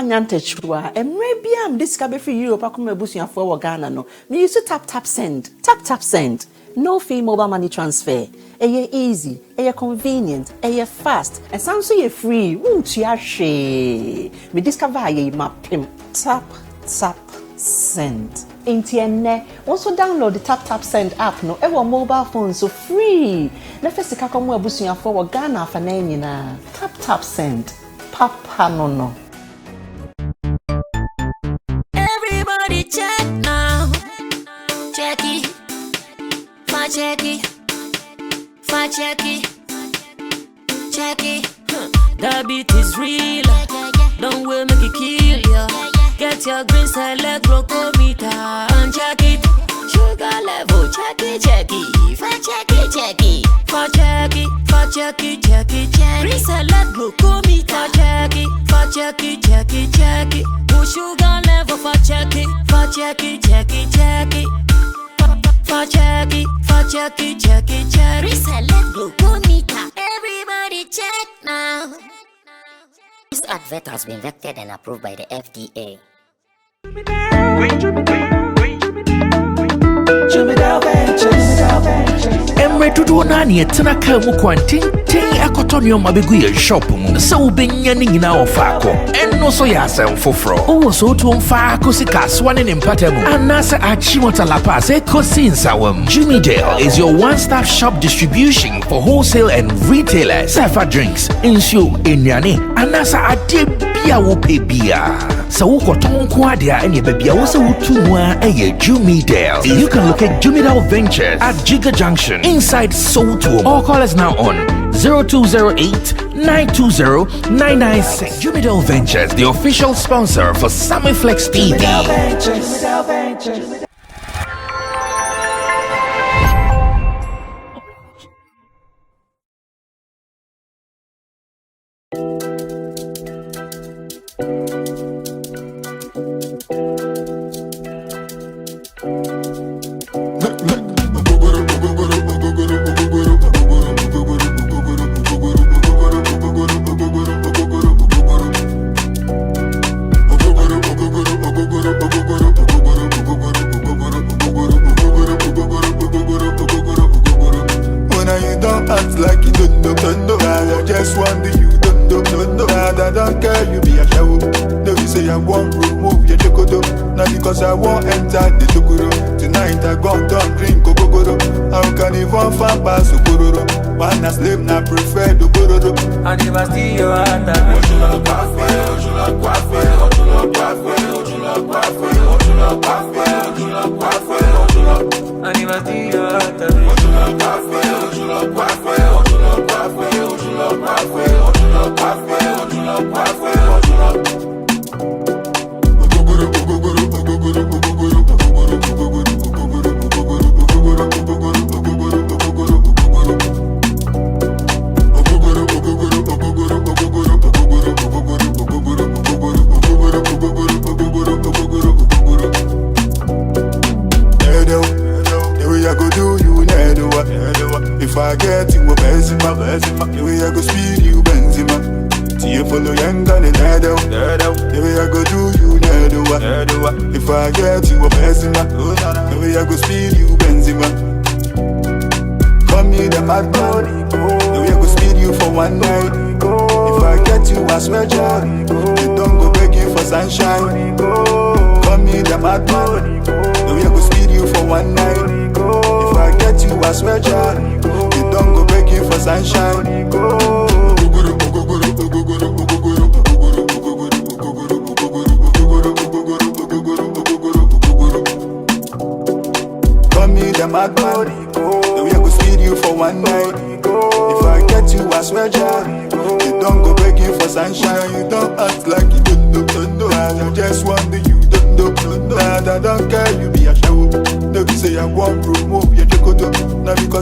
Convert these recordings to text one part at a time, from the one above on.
Nyantechwa emrebiam discover free Europe akoma busuafo wo Ghana no me use tap send no fee mobile money transfer easy convenient fast and sounds so free won't you hwe me discover ye mapim tap send intienne also download the tap send app no ewo mobile phone so free na first ka komo abusuafo wo Ghana afa na nyina tap send papa no check now. Check it. That beat is real. Don't wait, make it kill ya. Get your green select glucometer and check it. Sugar level, check it. Check it. Green select glucometer. Check it. Push sugar level for check it. Check it. Reselect glucometer. Everybody check now. This advert has been vetted and approved by the FDA. Emre tudo nani etena ka mu kwantin akotonyo mabegu ye shop mu se ubenya ni nyina ofako enno so ya asem foforo owo so to mfa ko sika swane ne mpatamu anasa achimota lapa se kosi nsawam. Jumidale is your one-stop shop distribution for wholesale and retailers. Safa drinks, insure, enyane anasa ade bia wo pe bia. So ukoton ko ade a ene bia wo se wutu a eye Jumidale. You can locate Jumidale Ventures at Giga Junction inside Soto or call us now on 0208-920-996. Jumidale Ventures, the official sponsor for Sammy Flex TV.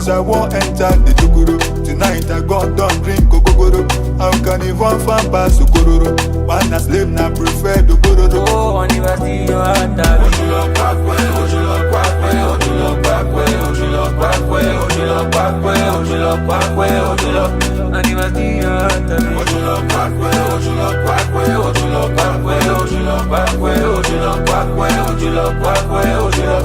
I won't enter the Tukuru. tonight I got done drink kokoro. How can even fan pass Okororo? One a slave na prefer the Okororo. Oh, on you are still your hand. Ojula kwakwe, ojula kwakwe, ojula kwakwe, ojula kwakwe, ojula kwakwe, ojula kwakwe, ojula. On you are still your hand. Ojula kwakwe, ojula kwakwe, ojula kwakwe, ojula kwakwe, ojula kwakwe, ojula kwakwe, ojula.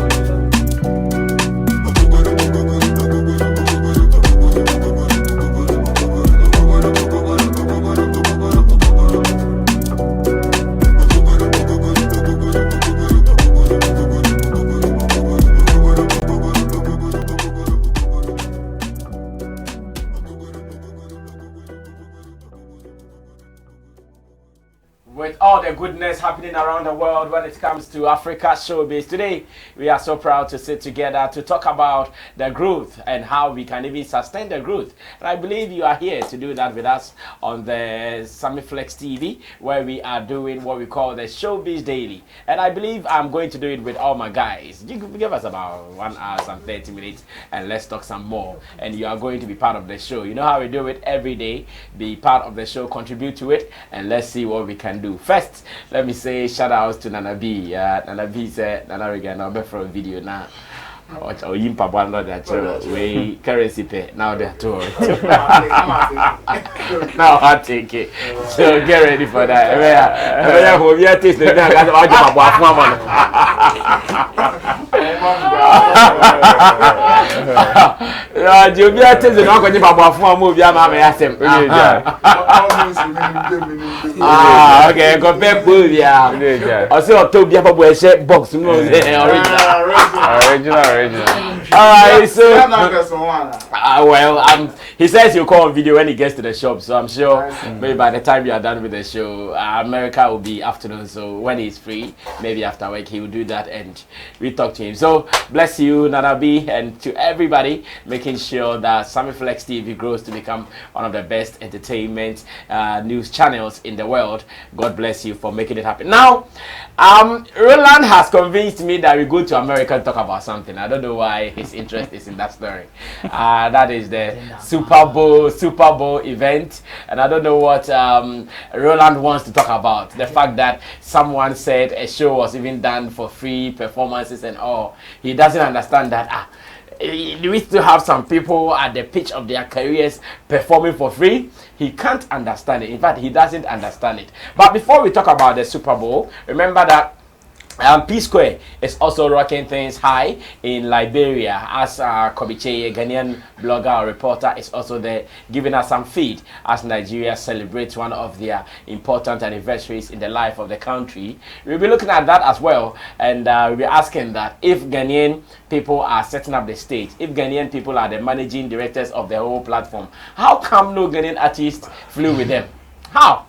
With all the goodness happening around the world when it comes to Africa showbiz, today we are so proud to sit together to talk about the growth and how we can even sustain the growth. And I believe you are here to do that with us on the Sammy Flex TV, where we are doing what we call the Showbiz Daily. And I believe I'm going to do it with all my guys. You give us about 1 hour and 30 minutes and let's talk some more. And you are going to be part of the show. You know how we do it every day. Be part of the show, contribute to it, and let's see what we can do. First, let me say shout outs to Nana B. Nana B said, Nana Regan, I'll be for a video now. Or Yimpa Bando that we currency pay. Now they're told. Now I'll take it. So get ready for that. Okay, compare food, yeah. Also, Toby box. Original. Alright, so well, he says he'll call on video when he gets to the shop, so I'm sure maybe by the time you are done with the show, America will be afternoon, so when he's free, maybe after work, he will do that and we talk to him. So bless you, Nana B, and to everybody making sure that Sammy Flex TV grows to become one of the best entertainment news channels in the world. God bless you for making it happen. Now, Roland has convinced me that we go to America and talk about something. I don't know why his interest is in that story. That is the Super Bowl event, and I don't know what Roland wants to talk about. The fact that someone said a show was even done for free performances and all. He doesn't understand that. We still have some people at the pitch of their careers performing for free. He can't understand it. In fact, he doesn't understand it. But before we talk about the Super Bowl, remember that P Square is also rocking things high in Liberia, as Kobiche, a Ghanaian blogger or reporter, is also there giving us some feed as Nigeria celebrates one of their important anniversaries in the life of the country. We'll be looking at that as well, and we'll be asking that if Ghanaian people are setting up the stage, if Ghanaian people are the managing directors of the whole platform, how come no Ghanaian artist flew with them? How?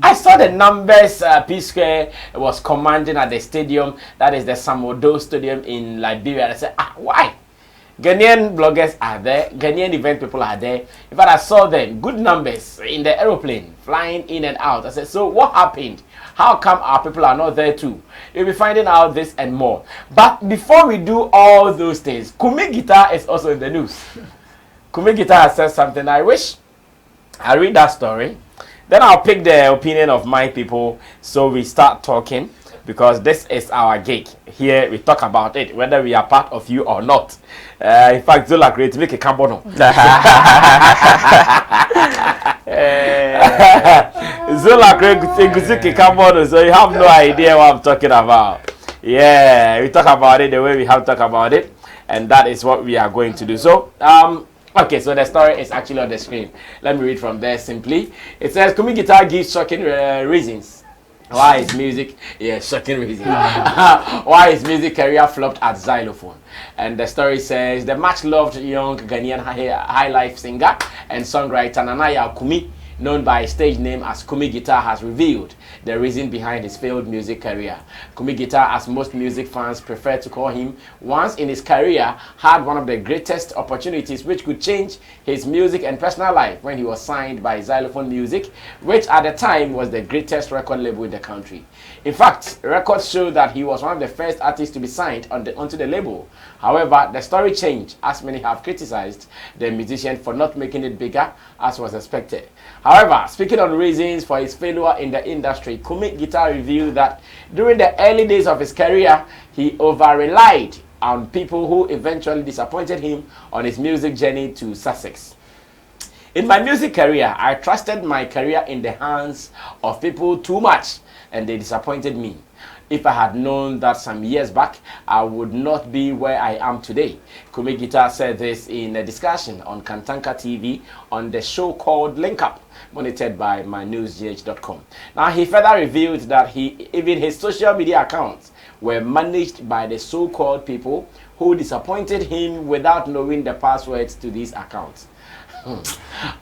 I saw the numbers P Square was commanding at the stadium, that is the Samodo Stadium in Liberia. I said, why? Ghanaian bloggers are there, Ghanaian event people are there. In fact, I saw them, good numbers in the aeroplane, flying in and out. I said, so what happened? How come our people are not there too? You'll be finding out this and more. But before we do all those things, Kumigita is also in the news. Kumigita has said something. I wish I read that story. Then I'll pick the opinion of my people, so we start talking, because this is our gig. Here we talk about it, whether we are part of you or not. In fact, Zola create make a cambono. Zola create a cambono, so you have no idea what I'm talking about. Yeah, we talk about it the way we have to talk about it, and that is what we are going to do. So, okay, so the story is actually on the screen. Let me read from there simply. It says, Kumigita gives shocking reasons why his music, shocking reasons, why his music career flopped at Zylofon. And the story says, the much-loved young Ghanaian high life singer and songwriter Nanaya Kumi, known by his stage name as Kumigita, has revealed the reason behind his failed music career. Kumigita, as most music fans prefer to call him, once in his career had one of the greatest opportunities which could change his music and personal life when he was signed by Zylofon Music, which at the time was the greatest record label in the country. In fact, records show that he was one of the first artists to be signed onto the label. However, the story changed as many have criticized the musician for not making it bigger as was expected. However, speaking on reasons for his failure in the industry, Kumigita revealed that during the early days of his career, he over-relied on people who eventually disappointed him on his music journey to success. In my music career, I trusted my career in the hands of people too much, and they disappointed me. If I had known that some years back, I would not be where I am today. Kumigita said this in a discussion on Kantanka TV on the show called Link Up, monitored by mynewsgh.com. Now, he further revealed that even his social media accounts were managed by the so-called people who disappointed him without knowing the passwords to these accounts.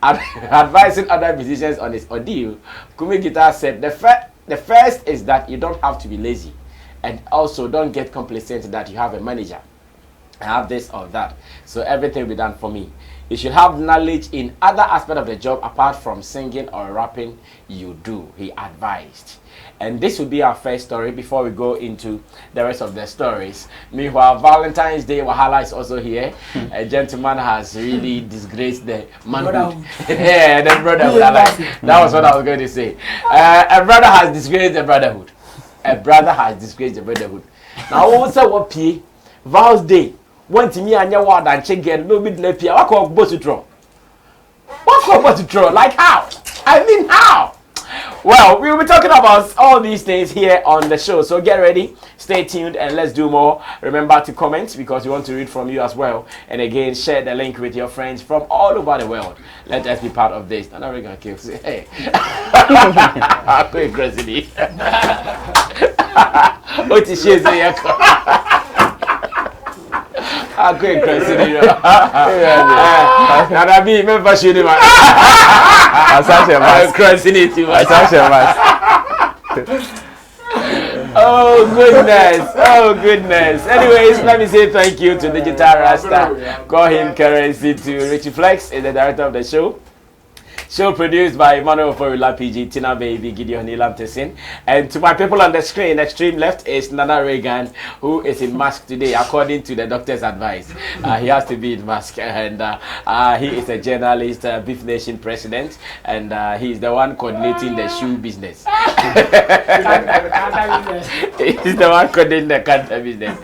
Advising other musicians on his ordeal, Kumigita said the first is that you don't have to be lazy, and also don't get complacent that you have a manager. I have this or that, so everything will be done for me. You should have knowledge in other aspects of the job apart from singing or rapping. You do, he advised. And this will be our first story before we go into the rest of the stories. Meanwhile, Valentine's Day Wahala is also here. A gentleman has really disgraced the manhood. Yeah, the brotherhood. That was what I was going to say. A brother has disgraced the brotherhood. A brother has disgraced the brotherhood. Now, also what P? Val's Day. One to me and your word and check get no bit left here. What called boss to draw? What called boss to draw? Like how? I mean how? Well, we will be talking about all these things here on the show. So get ready, stay tuned, and let's do more. Remember to comment because we want to read from you as well. And again, share the link with your friends from all over the world. Let us be part of this. I'm not really going to kill you. Hey. Crazy. What is she saying? I'm going crazy. Now, I mean, remember she did Oh goodness, oh goodness. Anyways, let me say thank you to Digital Rasta. Call him Currency, to Richie Flex, is the director of the show. Show produced by Emmanuel Forula PG, Tina Baby, Gideon Nilam Tessin. And to my people on the screen, extreme left is Nana Reagan, who is in mask today, according to the doctor's advice. He has to be in mask. And he is a journalist, Beef Nation president, and he is the one coordinating the shoe business. He's the one coordinating the cancer business.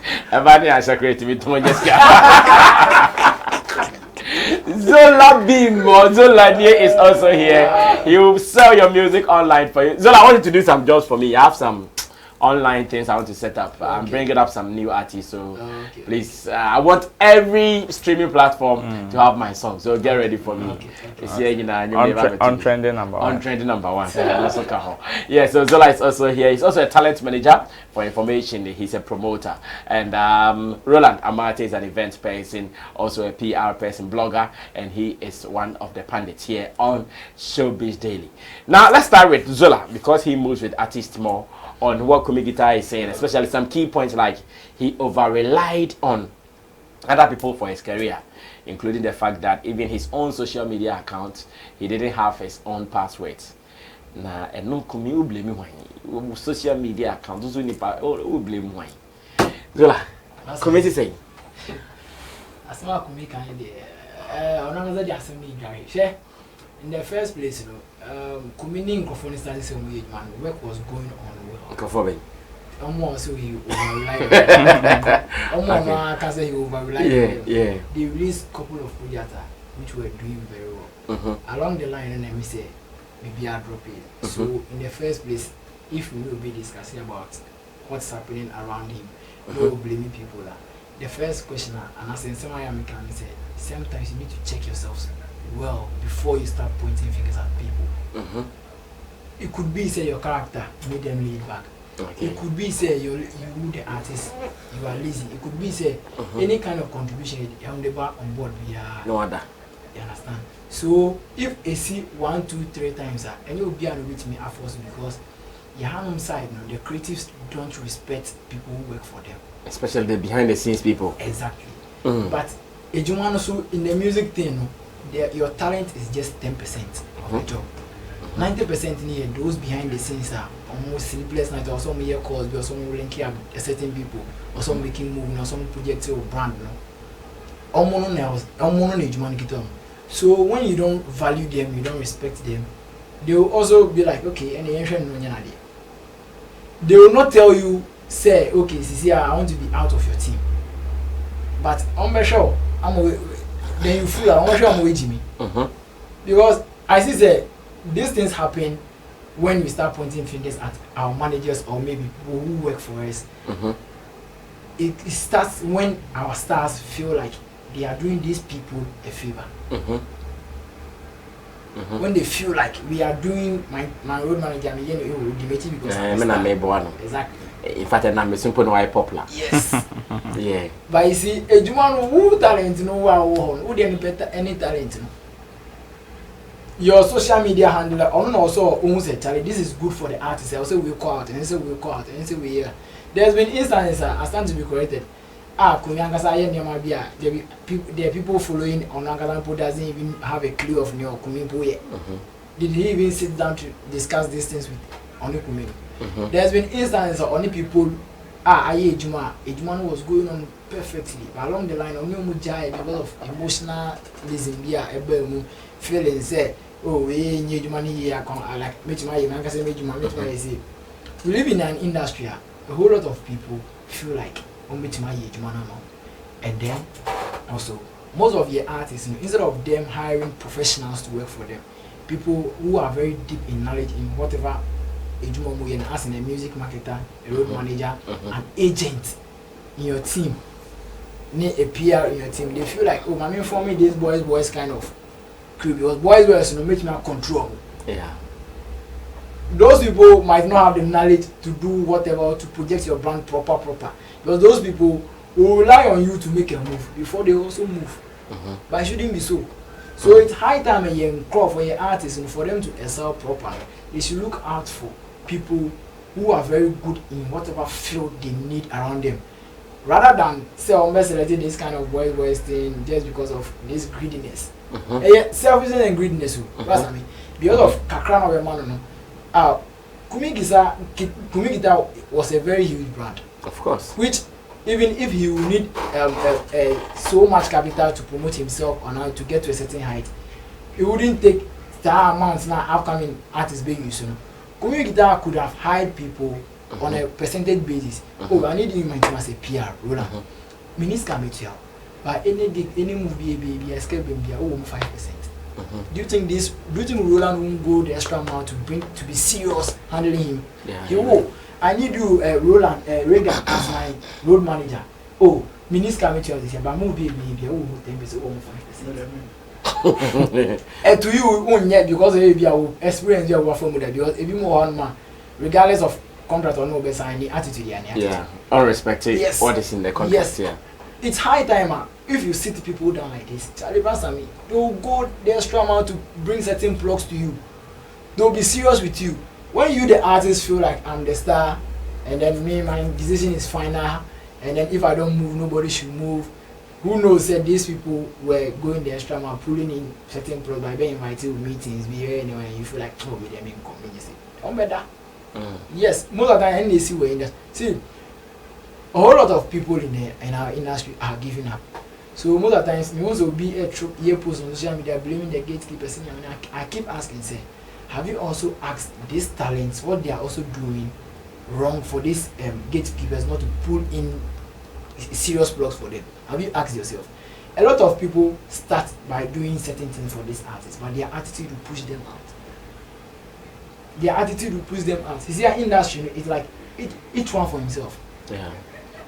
Zola Bimbo, Zola is also here. He will sell your music online for you. Zola, I want you to do some jobs for me. I have some online things I want to set up. I'm bringing up some new artists, so please, I want every streaming platform to have my song. So get ready for me. It's here, you know, on trending number one. On trending number one. Yeah, so Zola is also here. He's also a talent manager. For information, he's a promoter. And Roland Amate is an event person, also a PR person, blogger, and he is one of the pundits here on Showbiz Daily. Now, let's start with Zola, because he moves with artists more on what Kumigita is saying, especially some key points like he over-relied on other people for his career, including the fact that even his own social media account, he didn't have his own passwords. Nah, and no kumi u blame me social media account do ni pa o blame why. Zola, kumi say. Asma kumi kan dey ona nga za asem ni dware. She in the first place, you know, kumi ni microphone started saying we man work was going on well. Microphone. So he over-relied. Can say he over-relied. Yeah. They released a couple of projects which were doing very well. Along the line, and let me say, maybe I drop it. So in the first place, if we will be discussing about what's happening around him, no blaming people. The first question, and I say, sometimes you need to check yourselves well before you start pointing fingers at people. It could be say your character made them lead back. It could be say you the artist, you are lazy. It could be say any kind of contribution on the back on board we are no other. You understand? So if I see 1, 2, 3 times and you'll be able to me at first because your hand side, you know, the creatives don't respect people who work for them. Especially the behind the scenes people. Exactly. But if you want to in the music thing, your talent is just 10% of the job. 90% near those behind the scenes are almost sleepless night, or some year calls, or some linking up certain people, or some making movie, or some project or brand. So when you don't value them, you don't respect them, they will also be like, okay, and they will not tell you, say, okay, Sisi, I want to be out of your team. But I'm sure then you feel like I'm sure I'm with me. Because I see say these things happen when we start pointing fingers at our managers or maybe people who work for us. It starts when our stars feel like they are doing these people a favor. When they feel like we are doing my road manager, because exactly. In fact, I'm simple no popular. Yes. Yeah. But you see, a Juman who talent who didn't better any talent. Your social media handler also almost a challenge. This is good for the artists. I also will call out and say we'll call out and say we here. There's been instances I stand to be corrected. There are people following on Angalampo doesn't even have a clue of Neo Kumimpo yet. Did he even sit down to discuss these things with Oni Kumimpo? There's been instances of only people Ejuma was going on perfectly, but along the line only Mujai because of emotionalism here, feeling say, oh we need money here, like we live in an industry, a whole lot of people feel like and then also most of the artists, instead of them hiring professionals to work for them, people who are very deep in knowledge in whatever as in a music marketer, a road manager, an agent in your team, a PR in your team, they feel like, oh, I mean, for me, this boys kind of crew because boys were make me control. Yeah. Those people might not have the knowledge to do whatever to project your brand proper. Because those people will rely on you to make a move before they also move. But it shouldn't be so. So it's high time a young crop for your artists and for them to excel properly. They should look out for people who are very good in whatever field they need around them. Rather than say selecting this kind of boys thing just because of this greediness. Selfishness and greediness. That's what I mean. Because of Kakran of a man. Kumigita was a very huge brand. Of course. Which even if he will need so much capital to promote himself or to get to a certain height, it wouldn't take that amount now upcoming artists being used. Kumigita could have hired people on a percentage basis. Oh, I need you as a PR, Roland. Minister material. But any movie be escape be over 5%. Do you think Roland won't go the extra mile to be serious handling him? Yeah. He will. I need you, Roland, Reagan as my road manager. Oh, minister material this year, but movie be over 10% over 5%. And to you, won't yet because maybe I will experience your work from that because if you more one man, regardless of contract or no best any attitude. Yeah, irrespective what is in the contract. Yes. Yeah. It's high time if you sit people down like this, Charlie Sammy, they'll go the extra mile to bring certain plugs to you. They'll be serious with you. When you, the artist, feel like I'm the star, and then my decision is final, and then if I don't move, nobody should move. Who knows that these people were going the extra mile, pulling in certain plugs by being invited to meetings, be here anyway, and you feel like, oh, with them in convenience. Better. Yes, most of the time, they see we're in the see. A whole lot of people in our industry are giving up. So most of the times, we also be a troop here post on social media blaming the gatekeepers. I keep asking, say, have you also asked these talents what they are also doing wrong for these gatekeepers not to pull in serious blocks for them? Have you asked yourself? A lot of people start by doing certain things for these artists, but their attitude will push them out. Their attitude will push them out. You see, our industry, it's like each one for himself. Yeah.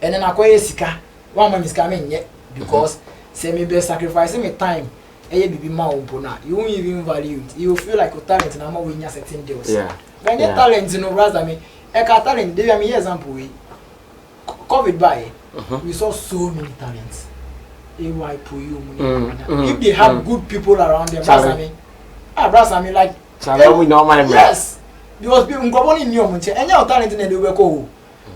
And then I acquire sika. One man is coming yet because say me be sacrificing my time. Be you won't even value it. You will feel like your talent and I'm winning certain deals. Yeah. When your talent, rather me, a talent, they are me example. COVID by we saw so many talents. If they have good people around them, Brasami, like yes, because people go in your munche, and your talent in the work.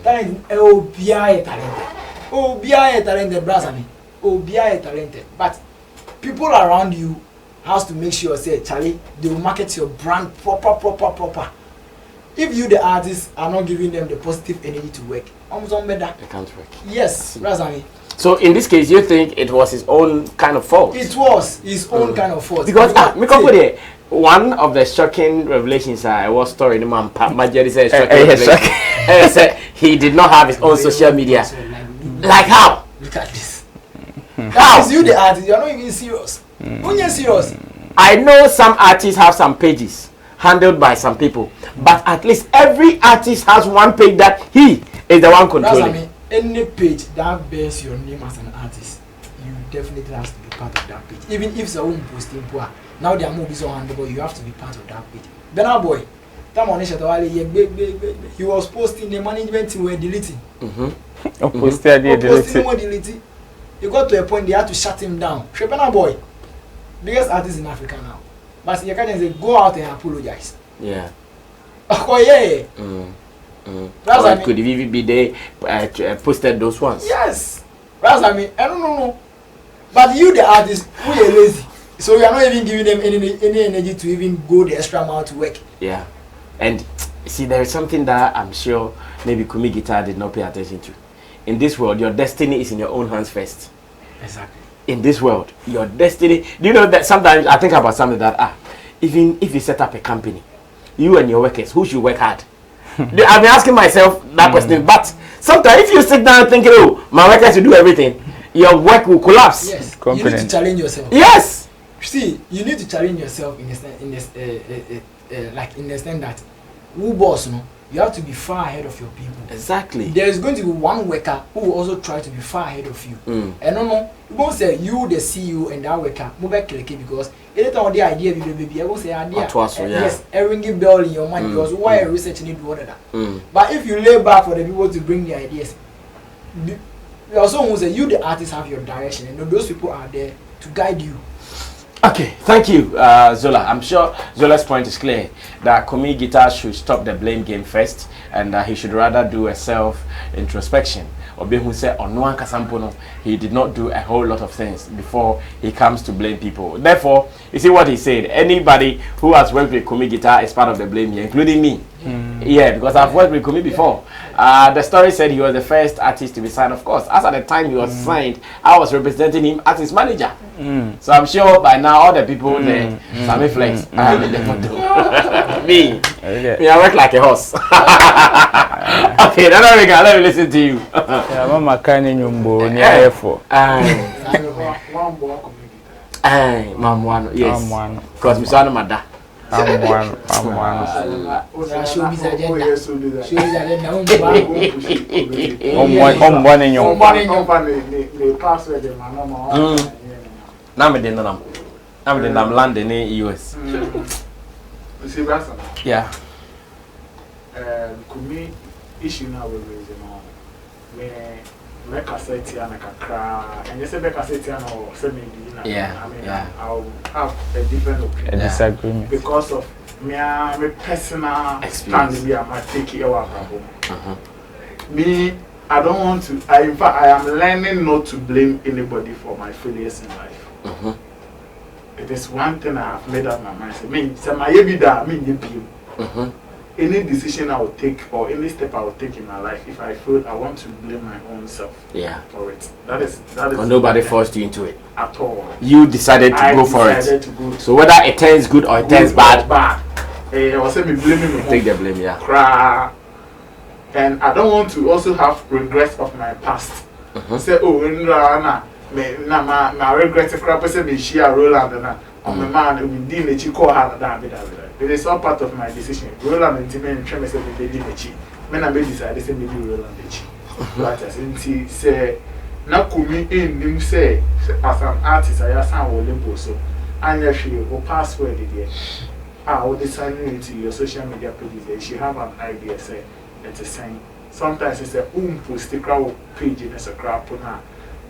Talent, oh, be talented. Oh, be talented, Brasami. Oh, be talented. But people around you has to make sure, say, Charlie, they will market your brand proper. if you the artists are not giving them the positive energy to work, almost on better. It can't work. Yes, that's what I mean. So in this case, you think it was his own kind of fault? It was his own kind of fault. Because one of the shocking revelations I was story the man Majeri said shocking. He did not have his own social media. Like how? Look at this. That is you the artist. You are not even serious. When you're serious. I know some artists have some pages handled by some people, but at least every artist has one page that he is the one controlling. That's what I mean. Any page that bears your name as an artist, you definitely have to be part of that page. Even if someone posting poor, now their movies are handleable, you have to be part of that page. Benna boy, he was posting, the management team were deleting. Deleting. You got to a point they had to shut him down. Benna boy, biggest artist in Africa now. But you can't say go out and apologize. Yeah. Oh yeah. That's I mean. Could even be they posted those ones? Yes. That's I mean. I don't know. But you, the artist, we are lazy, so we are not even giving them any energy to even go the extra mile to work. Yeah. And see, there is something that I'm sure maybe Kumigita did not pay attention to. In this world, your destiny is in your own hands first. Exactly. In this world, your destiny. Do you know that sometimes I think about something that even if you set up a company, you and your workers, who should work hard? I've been asking myself that question, but sometimes if you sit down thinking, oh, my workers will do everything, your work will collapse. Yes, you need to challenge yourself. Yes. See, you need to challenge yourself in the sense that who boss, no, you have to be far ahead of your people. Exactly. There is going to be one worker who will also try to be far ahead of you. And no, you won't say you the CEO and that worker move back because anytime the idea will be I will say idea. Yes, a ringing bell in your mind because why research need to order that. But if you lay back for the people to bring the ideas, you also won't say you the artist have your direction and those people are there to guide you. Okay, thank you, Zola. I'm sure Zola's point is clear that Kumigita should stop the blame game first and he should rather do a self-introspection. Obehu said, he did not do a whole lot of things before he comes to blame people. Therefore, you see what he said, anybody who has worked with Kumigita is part of the blame here, including me. Yeah, because I've worked with Kumi before. The story said he was the first artist to be signed, of course. As at the time he was signed, I was representing him as his manager. So I'm sure by now all the people there, Sammy Flex, me, I work like a horse. Okay, let me listen to you. Mama can't nyumbo ni ayefo. Mam one, yes. Because Misano Mada. I'm one. In your I'm landing in US. Yeah. Could me issue now with me cassette and a cry, and you say the cassette or semi. Yeah, I mean, I'll have a different opinion. A disagreement because of my personal experience. I might take it over. Me, I don't want to. In fact, I am learning not to blame anybody for my failures in life. It is one thing I have made up my mind. I mean, any decision I will take or any step I will take in my life, if I feel I want to blame my own self for it. That is but nobody forced you into it at all. You decided to go for it. So whether it turns good or it turns bad, I was saying me blaming me. Take the blame, yeah. Cry. And I don't want to also have regrets of my past. Say, oh, my regrets of crap. Say me share Roland na. My man, we didn't let call her that. It is all part of my decision. Roland and Timmy and Tremor said they didn't cheat. Men I decided to maybe Roland the cheat. But as he say, now come in him say as an artist I sound will limbo so and actually or password there. I will design into your social media pages. You have an idea, say it's a sign. Sometimes it's a post the crowd page and it's a crap now.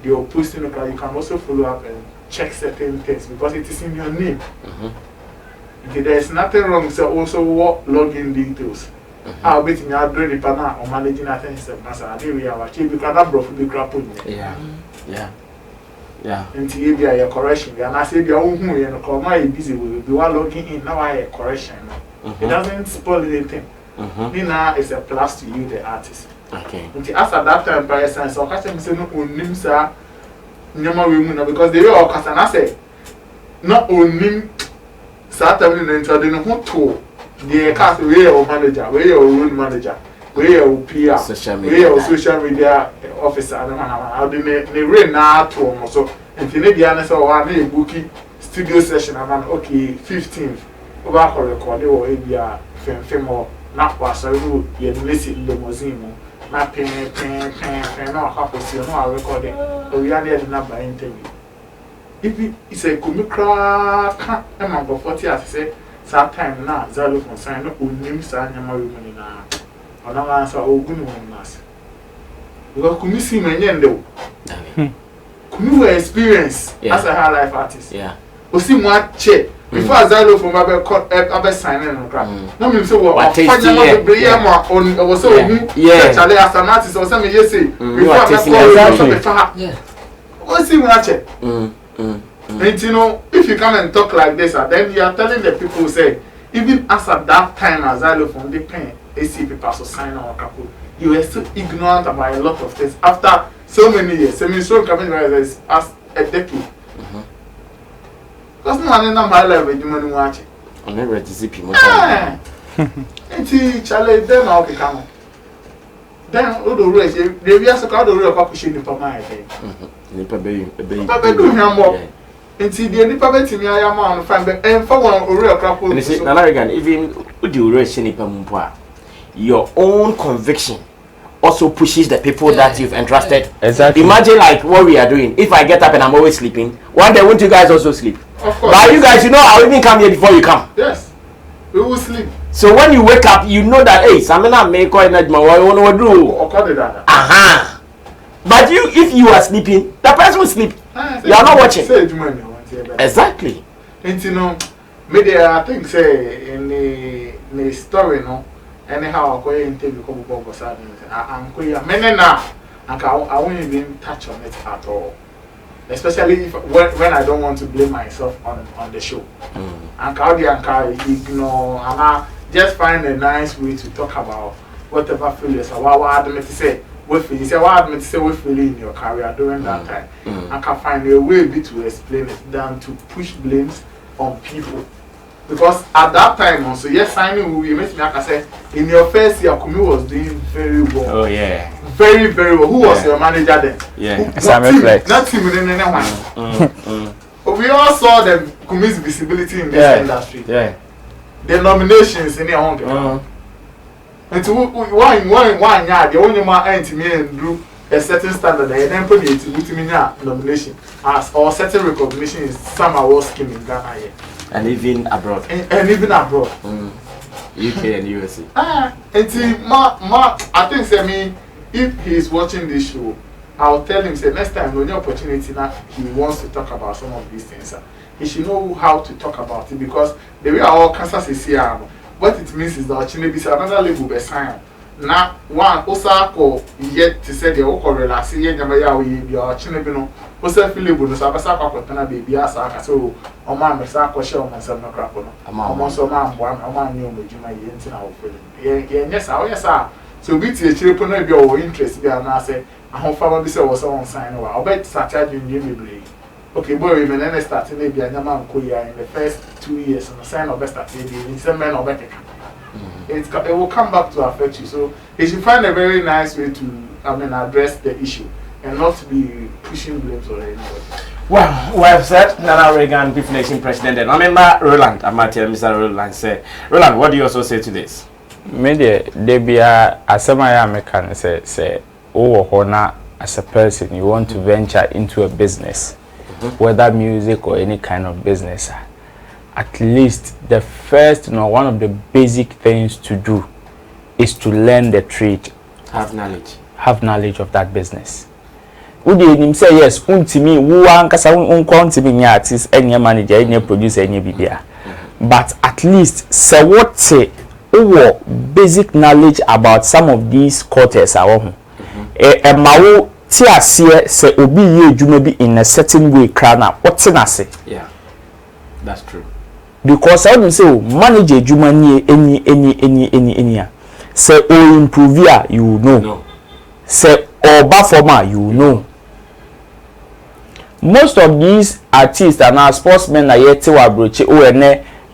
You're posting you can also follow up and check certain things because it is in your name. Okay, there is nothing wrong. So also what login details. I'll bet me I'll do the partner or managing things. I think we are actually because that bro be crap on yeah. Until you be a correction. And I say the own who you know come busy will be one logging in now I correction. It doesn't spoil anything. Nina is a plus to you, the artist. Okay. Until as at that time, by science, so I say no onim sa nyama we because they all cast and I say not onim sa time in enter the no to the cast we your manager, we your road manager, we your PR, we your social media officer, and how they rain now to so until they honest or one booking studio session and okay 15th over record or maybe film or not was so you listen limousine. Na pen na happen no I recording we are there na by interview if it's a kumikra ka e man go 40 as say that time na Zylofon sign no onim sa nyama we money na ona ma sa ogun won nas because kumisi menye ndo kumi we experience as a high life artist osi mo ache before Zylofon abe sign no crack no me say what fanya be ya mo on was so chale as an artist or say me say before I call osi mo ache and you know if you come and talk like this then you are telling the people say even as at that time as Zylofon they pen AC people so sign on couple you were still ignorant about a lot of things after so many years so me so coming as a decade. Because no one in my life with money watching. I'm never to see people. And Charlie, then I'll become. Then all the rest, they are so called the real population in Pama. Nipper baby, Papa do him more. And see the Nipper to me, I am on fan and for one real couple. And say, Nalarigan, even with the rest in Pampa, your own conviction also pushes the people that you've entrusted. Exactly. Imagine like what we are doing. If I get up and I'm always sleeping, one day won't you guys also sleep? Of course. But you guys, you know, I'll even come here before you come. Yes. We will sleep. So when you wake up, you know that hey, Samina may call it my what you want to do. Or call it that. Aha. But you, if you are sleeping, the person will sleep. You are not watching. Exactly. And you know, maybe I think say in the story, no. Anyhow, I go interview come about Bosad. I'm going. I won't even touch on it at all. Especially if when I don't want to blame myself on the show. And I ignore and I just find a nice way to talk about whatever failures or what I admit to say. What you say, what I admit to say, what feeling in your career during that time. I can find a way to explain it than to push blames on people. Because at that time also, yes, signing you make me like I said, in your first year, Kumi was doing very well. Oh yeah. Very, very well. Who was your manager then? Yeah. Sammy Flex. Not him within anyone. But we all saw the Kumi's visibility in this industry. Yeah. The nominations in their own. And to one yard, the only man ain't me and drew a certain standard and then put it to nomination as or certain recognition is some awards scheme in Ghana here. And even abroad. And even abroad. UK and USA. And see, I think Sammy, if he is watching this show, I'll tell him, say, next time, when your opportunity now, he wants to talk about some of these things, he should know how to talk about it because the way our cancer is here, what it means is that Chinebi another level be sign. Now, one, also, yet to say the Oko relax, Yamaya, we are Chinebi no. Osa Philip no sabasa kwa kotana baby asa aka so o ma mesa kwa share o mansa no crap no o so ma mbo o ma nyi o majuma ye nti na wo fele ye nyesa o yesa so bi ti e chire po na bi o interest bi na say ahofa ma bi say wo so on sign no wa o bet start charge you mebre okay boy we men start na bi anya ma nko ya in the first 2 years no sign o bet start dey in some men o bet it will come back to affect you so they should find a very nice way to address the issue and not be pushing blames on anybody. Well said, Nana Reagan, Beef Nation President. And I remember Roland, I'm not telling Mr. Roland said, Roland, what do you also say to this? Media, they be a American say, oh, honor as a person, you want to venture into a business, whether music or any kind of business. At least the first, one of the basic things to do is to learn the trade. Have knowledge. Have knowledge of that business. Would you say yes, untimi, one kasa untimi nya artist, any manager, any producer, any BBA. But at least say what say basic knowledge about some of these quarters are mawo ti ase say obi ye adwuma bi in a certain way krana what na say. Yeah. That's true. Because I wouldn't say manage adwuma ni any say o improve ya, you know. Say or performer, you know. Most of these artists are now sportsmen are yet to approach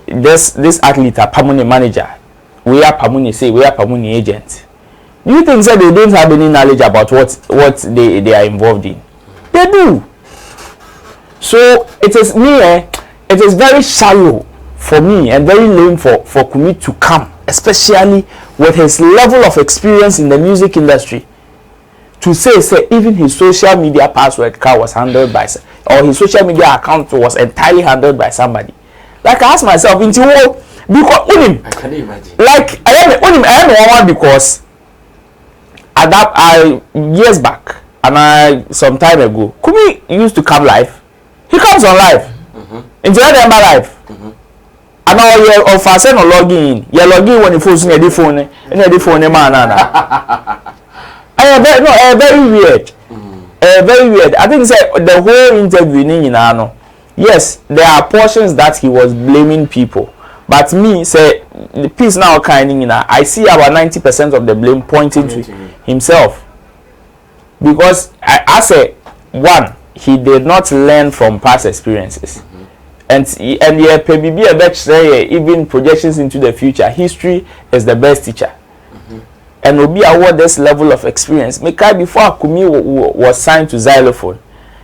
this athlete are permanent manager. We are permanent say we are permanent agent. Do you think that they don't have any knowledge about what they are involved in? They do. So it is it is very shallow for me and very lame for Kumi to come, especially with his level of experience in the music industry, to say even his social media password card was handled by, or his social media account was entirely handled by somebody. Like I ask myself, because I can imagine. Like I am one because years back and some time ago, Kumi used to come live. He comes on live. Into the live. And now you of us no logging in. You log in when you phone the phone and the phone man. Very weird. Very weird. I think the whole interview yes, there are portions that he was blaming people. But me say the piece now I see about 90% of the blame pointing to himself. Because I say one, he did not learn from past experiences. And yeah, even projections into the future, history is the best teacher. And will be award this level of experience. Before Kumi was signed to Zylofon,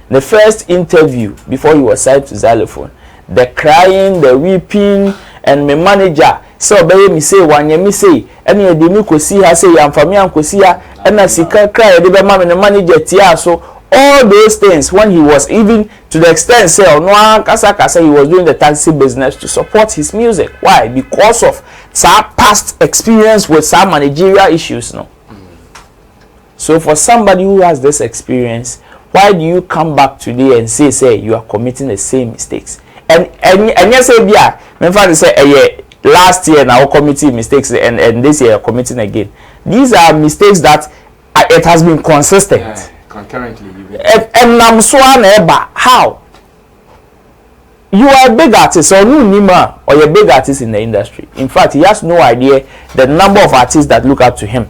the first interview before he was signed to Zylofon, the crying, the weeping, and my manager so obey me say one me say and you dey me ko see her say am family am ko see her and na sika cry dey be mama the manager tia so all those things when he was even to the extent say no kasa he was doing the taxi business to support his music. Why? Because of some past experience with some managerial issues. No. So for somebody who has this experience, why do you come back today and say you are committing the same mistakes? And you say me find say last year now committing mistakes and this year committing again. These are mistakes that it has been consistent. Concurrently, and I'm so unable. How? You are a big artist or no Nima or you're a big artist in the industry. In fact, he has no idea the number of artists that look up to him.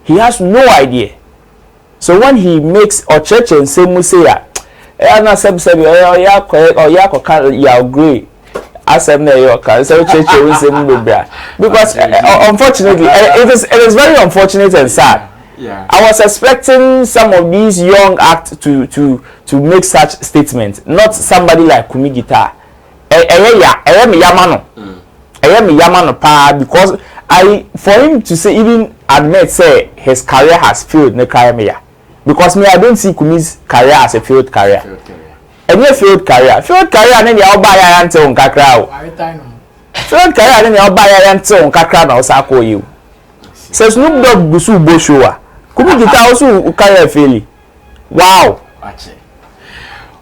He has no idea. So when he makes or church and say Musea, because unfortunately it is very unfortunate and sad. Yeah. I was expecting some of these young acts to make such statements, not somebody like Kumigita. Because for him to say even admit say his career has failed because I don't see Kumi's career as a failed career. Failed career and then you buy a until on kakra. Failed career and then you buy a until on kakra na osako you. Says Snoop Dogg gusu boshowa. Kumigita also career failure. Wow.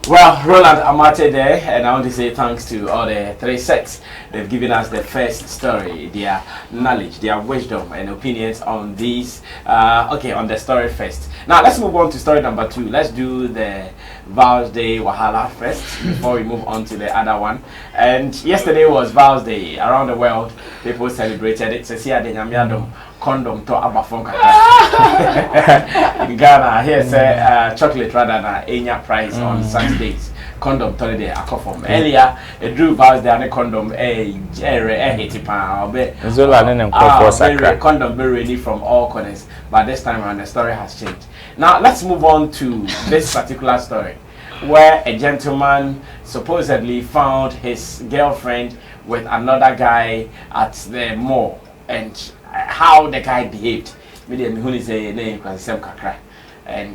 Well, Roland Amate there, and I want to say thanks to all the three sets. They've given us the first story, their knowledge, their wisdom and opinions on these. On the story first. Now let's move on to story number 2. Let's do the Val's Day Wahala first before we move on to the other one. And yesterday was Val's Day. Around the world, people celebrated it. Condom to abafon kaka. In Ghana, here say chocolate rather than Enya price on Saturdays. Condom to the akofom. Earlier, a drew Val's Day and a condom condom very ready from all corners. But this time around, the story has changed. Now let's move on to this particular story, where a gentleman supposedly found his girlfriend with another guy at the mall, and how the guy behaved. And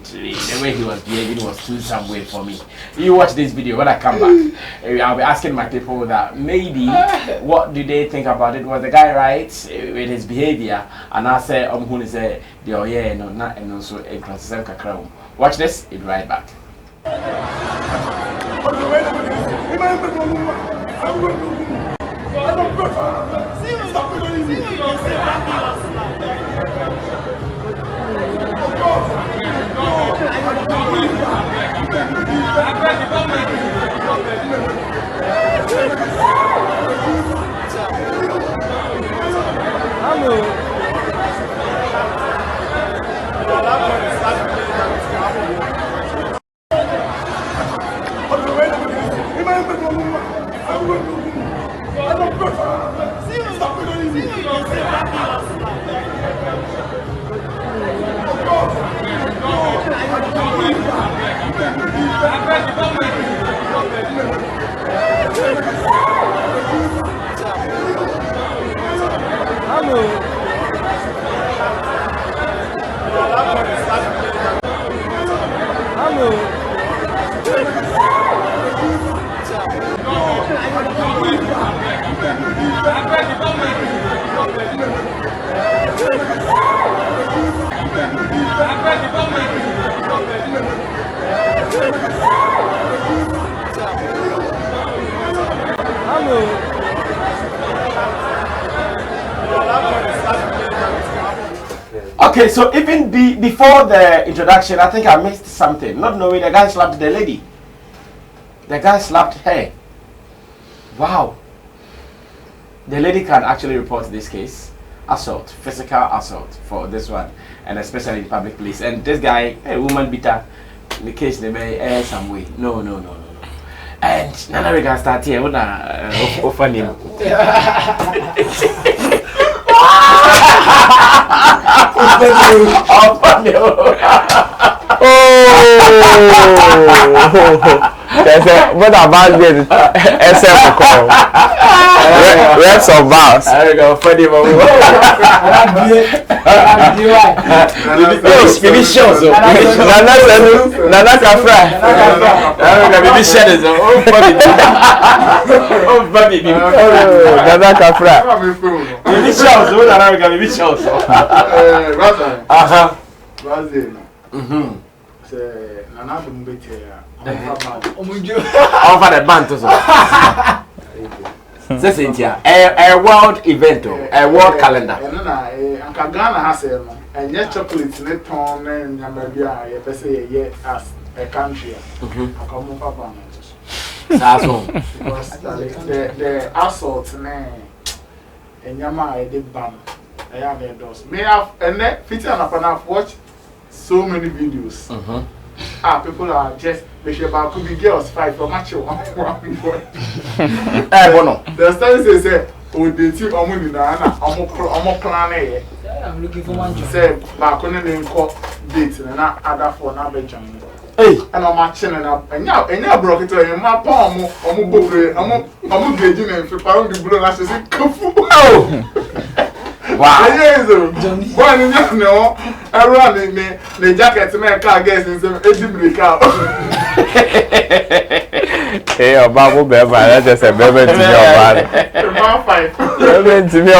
the way he was behaving was too some way for me. You watch this video when I come back. I'll be asking my people that maybe what do they think about it? Was the guy right with his behavior? And I say and also a watch this, it'll be right back. Okay, so even before the introduction, I think I missed something. Not knowing the guy slapped the lady. The guy slapped her. Wow. The lady can actually report this case. Assault, physical assault for this one. And especially in public place. And this guy, a woman beater, in the case they may some way. No. And Nana we can start here. Offer him. What about this? SM call. Reps of vows. I go funny maybe show so. Nana Kafra. Maybe share this. Oh, baby. Nana Kafra. Maybe show so. Maybe show so. Say, Nana don't be here. Over the band also. Cynthia, a world event, a world calendar. And Ghana has and yet chocolate in a town and Namibia, if say as a country. I come over because the assault and Yama I did ban. I have those. May have and then fitting upon I've watched so many videos. People are just could be girls fight for match one boy. The story say, oh, they think I'm planning. I'm looking for one. Say, back on the court date and other for another journey. Hey, and I'm matching up, and now broke it to him. My palm, I'm gauging and preparing the blue lashes. Wow. One in no, I run in the jacket to make car guess in some 80 break out. Hey, a babu bear, that's just a baby to me. Baby to me,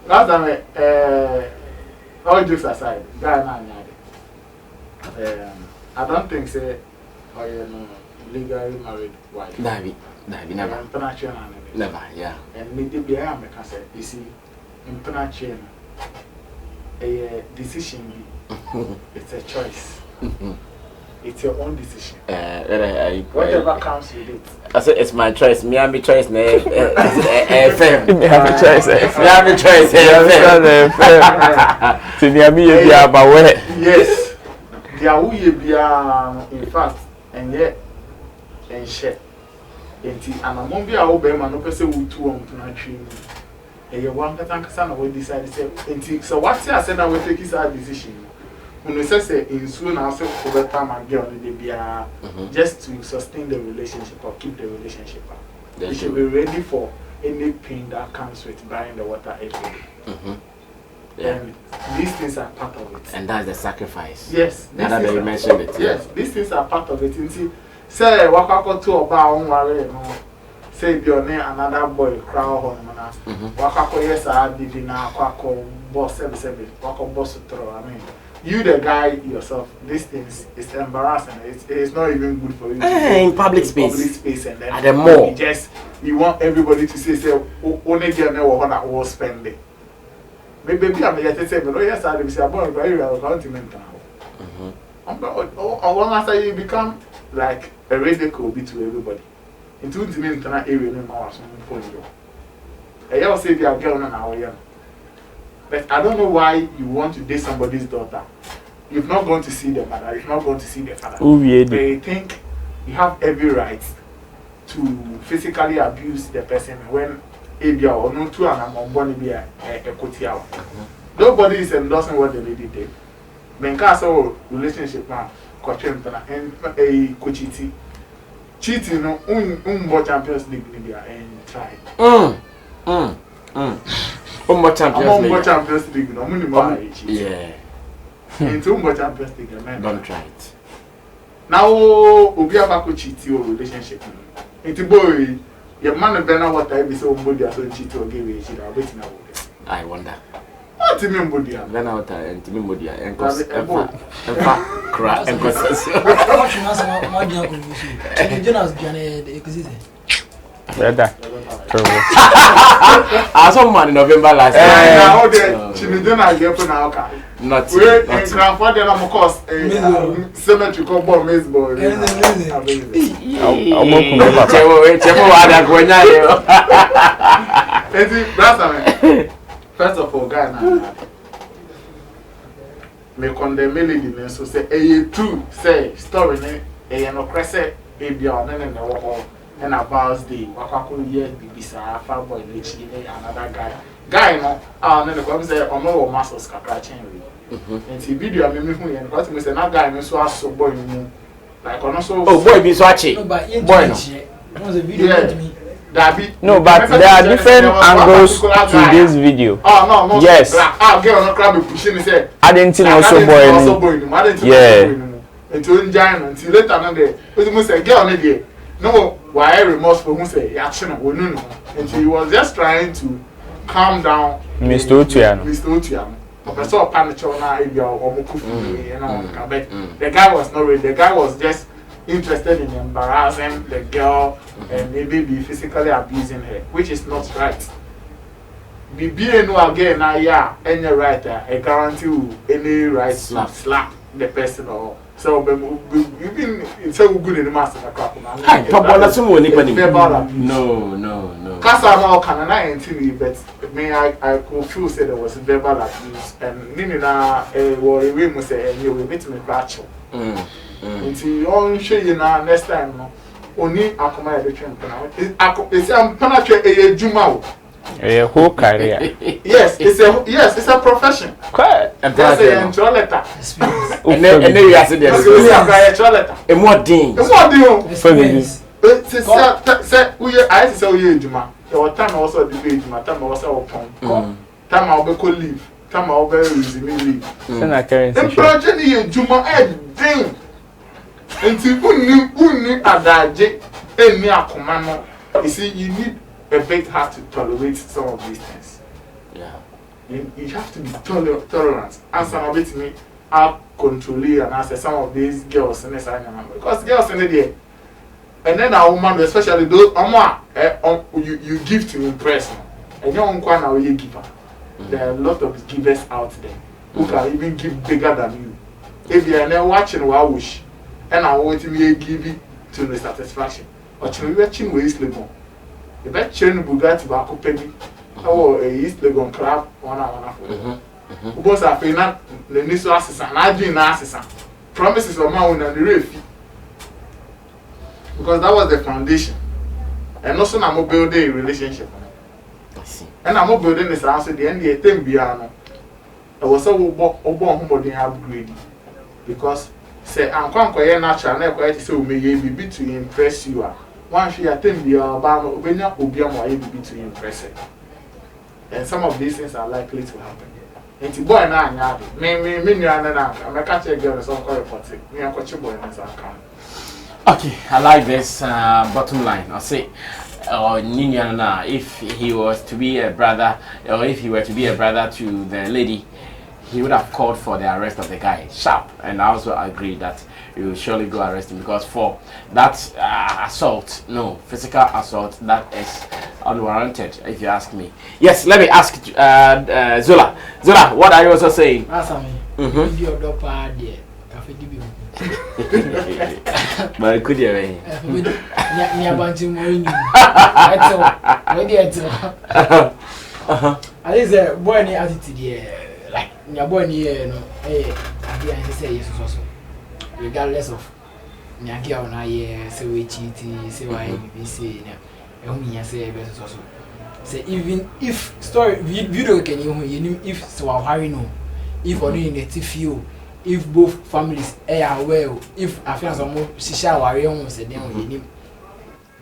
last time, all jokes aside, I don't think say, oh, you know, legally married wife. Never. Never, yeah. And maybe I am a say, you see, in Penachina, a decision, it's a choice. It's your own decision. Whatever comes with it. I said it's my choice. Me have a choice. FM. Me have a choice. Me have a choice. Yes. There will be in fact, and yet, and share. And among the old man, no person will two on to and you want to thank son will decide to say, so what's I said I will take his decision. When we say in soon also over time and girl they just to sustain the relationship or keep the relationship up. You should be ready for any pain that comes with buying the water every day. And these things are part of it. And that's the sacrifice. Yes. Now that you mentioned it. Yes, these things are part of it. You see, say Wakako to about worry, say your name another boy crowd on Wakako yes I did in our Kwako boss 7 Wako boss throw. I mean you the guy yourself, these things is embarrassing. It's not even good for you in public space. Public space and then at the mall. You want everybody to say only girl know what I was spending. Maybe I'm yet say, but yes I say about very continental. I want to say you become like a radio could be to everybody. Into the internet area in my phone. I always say they are girl and our young. But I don't know why you want to date somebody's daughter. You've not gone to see the mother, you've not gone to see the father. They think you have every right to physically abuse the person when ABR or no two and I'm born be a kotia. Nobody is endorsing what the lady did. Menkaso relationship man, and a coachiti. Cheating no more Champions League Libya and try. Champions League no money yeah. Into more Champions League man. Don't try it. Now Obia Bako cheat your relationship. Into boy, your man better what I be so body as cheat or give it. I wait now. I wonder. What do you mean body? Then out and to me body and cause cry and cause. I saw man in November last year. Now the children get for now. Not we and grandfather am course cemetery called bomb baseball. First of all, Ghana me condemn lady so say true say story no crese ebia no and about the wakako year bibisa fa boy lechi another guy no no come say omo masters kakra chen and the video me hu yen what me say na guy me so aso boy mu like ono so boy be so achi boy no was a video me. No, but there are different angles to this video. Oh no, yes. Get on a crab pushing say. I didn't also boy. Yeah. Until later no there. We say get on it there. No, why remorseful who say action no. Until he was just trying to calm down Mr. Otiano. Professor Panicho na ebia omokufu you know, but the guy was not ready. The guy was just interested in embarrassing the girl and maybe be physically abusing her, which is not right. Be no again now, yeah, any right, I guarantee you any right to slap the person or so. We've been so good in the master. No. Cause I'm all kind of not but me, I could feel say there was verbal abuse and Nina, we must say, and you will meet me battle. Until on show you now next time no only akoma e between now it's a juma a whole career. Yes it's a profession quite and that's a intro letter and then you are saying there's a letter a more ding say we I say we juma your time also the juma time also upon time I will go leave time I will resume leave send currency the project is juma ding. Until uni adaje eni akoma no, you see you need a big heart to tolerate some of these things. Yeah. You have to be tolerant. And some of it me are controlling and answer some of these girls in this animal because girls in the day. And then a woman, especially those you give to impress. And you don't now you giver. There are a lot of givers out there who can even give bigger than you. If you are not watching what I wish. And I want to give it to the satisfaction. Or to be watching with Legon. The best chain Bugatti Baco Penny. Or a East Legon crab, 1 hour for who was a finance, the Nisso assistant, I do assistant. Promises of my own and the refi. Because that was the foundation. And also, I'm building a relationship. And I'm building this answer the end of the 10 piano. I was so born upgrading because. Say, I'm quite natural, and quite so may be to impress you. Once you attend the Obama, when you will be to impress it. And some of these things are likely to happen. And to boy now, me, I'm a catch a girl, so I'm reporting. Me, I'm catching boy, and so okay, I like this bottom line. I'll say, Nina, if he was to be a brother, or if he were to be a brother to the lady, he would have called for the arrest of the guy sharp, and I also agree that he will surely go arrest him because for that assault, no physical assault, that is unwarranted if you ask me. Yes, let me ask Zola. Zola, what are you also saying? Sammy, your dog dear. But could you be? Near Bantam Marine. I is a boy attitude. Like your boy here, no, I say yes, also, regardless of nyagi on aye say we cheat say why BBC na ehun say be so say even if story video can you if so hurry no if only in the few if both families are well if after some shisha wari on say dem you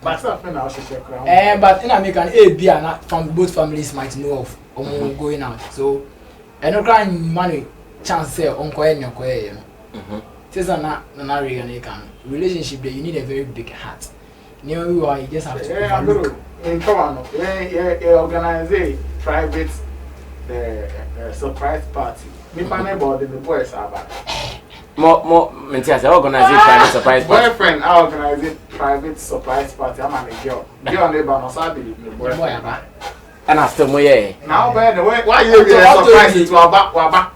but now shisha crown but in American a from both families might know of going out so no crime money chance say uncle and your kwae na Reagan can relationship that you need a very big heart. You are you just have to organize a private surprise party. Me panel board the boys are back. More mentia organize a private surprise party. Boyfriend I organize a private surprise party. I'm a girl. Girl neighbor no sabi the boyfriend. And after moye. Now by the way why you surprise it to aba.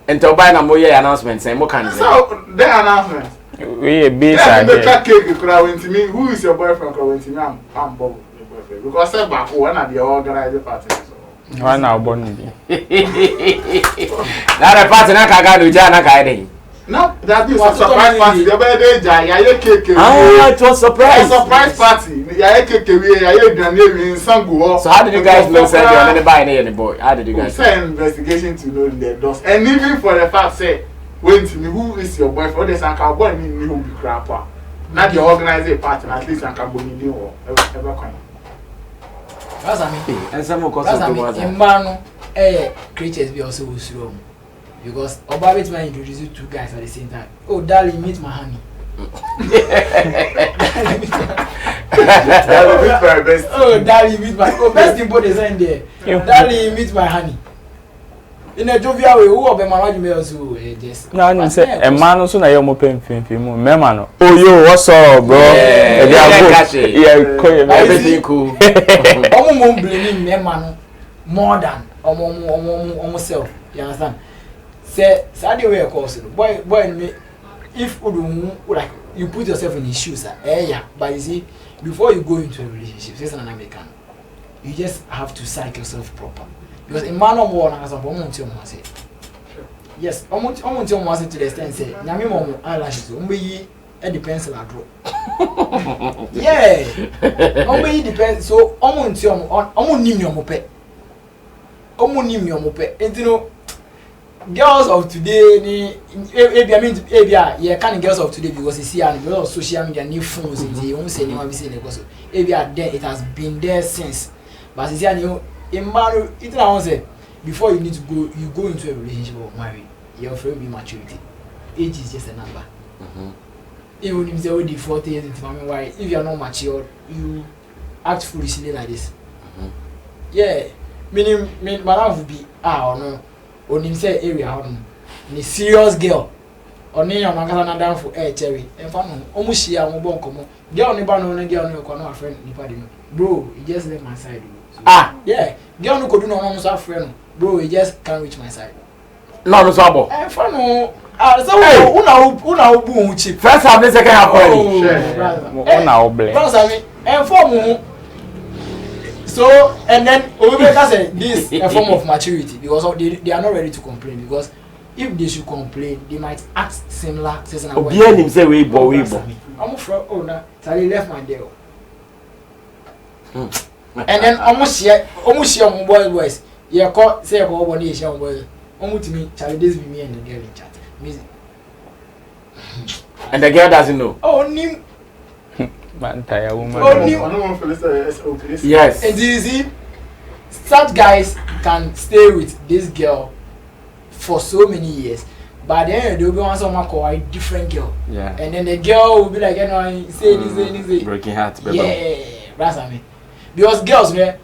And to buy na moye announcement say mo can say. So the announcement. We a base idea. Cake went to me. Who is your boyfriend? Went to me. I'm Bob, your boyfriend. Because I back one of the organized party. Why now, Bonnie? Now the party na kaga do ja na kai. No, that is a surprise party. The birthday ja, ya cake. Ah, it was surprise. A surprise party. Ya cake we, ya Daniel in Sangu. So how did you guys know said you only buy any boy? How did you guys? Say investigation to know the doors. And even for the fact say went to me, who is your boyfriend? There's a cowboy in who be crap. Not the organized party, at least a cowboy in or ever come. That's I mean. And some of course, in man, creatures be also wrong because Obama might introduce you two guys at the same time. Oh, darling, meet my honey. That would be very best. Oh, darling, meet my best in both design there. Darling, meet my honey. In a jovial way, who of them are you also just no, I say a man also na yomo pen memano. Oh yo, what's up, bro? Yeah, everything cool. Omo blaming memano more than omo self. You understand? Say the way of course, boy me if like you put yourself in his shoes, yeah. But you see, before you go into a relationship, say an American, you just have to psych yourself proper. Because in man of war, as a woman to say, yes, almost to the extent say, Namimo eyelashes, only a pencil I draw. Yeah, only depends. So, almost your mope. And you know, girls of today, yeah, kind girls of today because you see, and because of social media, new phones, and they won't say anyone be saying because it has been there since. But you see, in marriage, it I say before you need to go, you go into a relationship or marry. Your friend be maturity. Age is just a number. Even if they already 40 years into family, why if you are not mature, you act foolishly like this. Yeah, meaning my life would be or no, or in say area or no, serious girl. Or near Magana down for air cherry. And fun almost she am born come. Girl never know girl no friend bro, you just left my side. Yeah, girl no could do no almost friend. Bro, you just can't reach my side. No, no, sabo. Fun so una boom cheap. First half, the second half. Una oble. And for so and then we say this a form of maturity because they are not ready to complain because if they should complain, they might act similar. Obian him say we bo. I'm from owner. Sally left my deal. And then almost your boys. Yeah, call say about one day, young boy. Almost to me, Charlie, this be me and the girl in chat. And the girl doesn't know. Oh, new man, tired woman. Oh, new. I don't want to listen. Yes. And you see, such guys can stay with this girl for so many years, but then they'll be on someone called a different girl. Yeah. And then the girl will be like, you know, say this. Breaking heart. Yeah, that's what I mean. Because girls will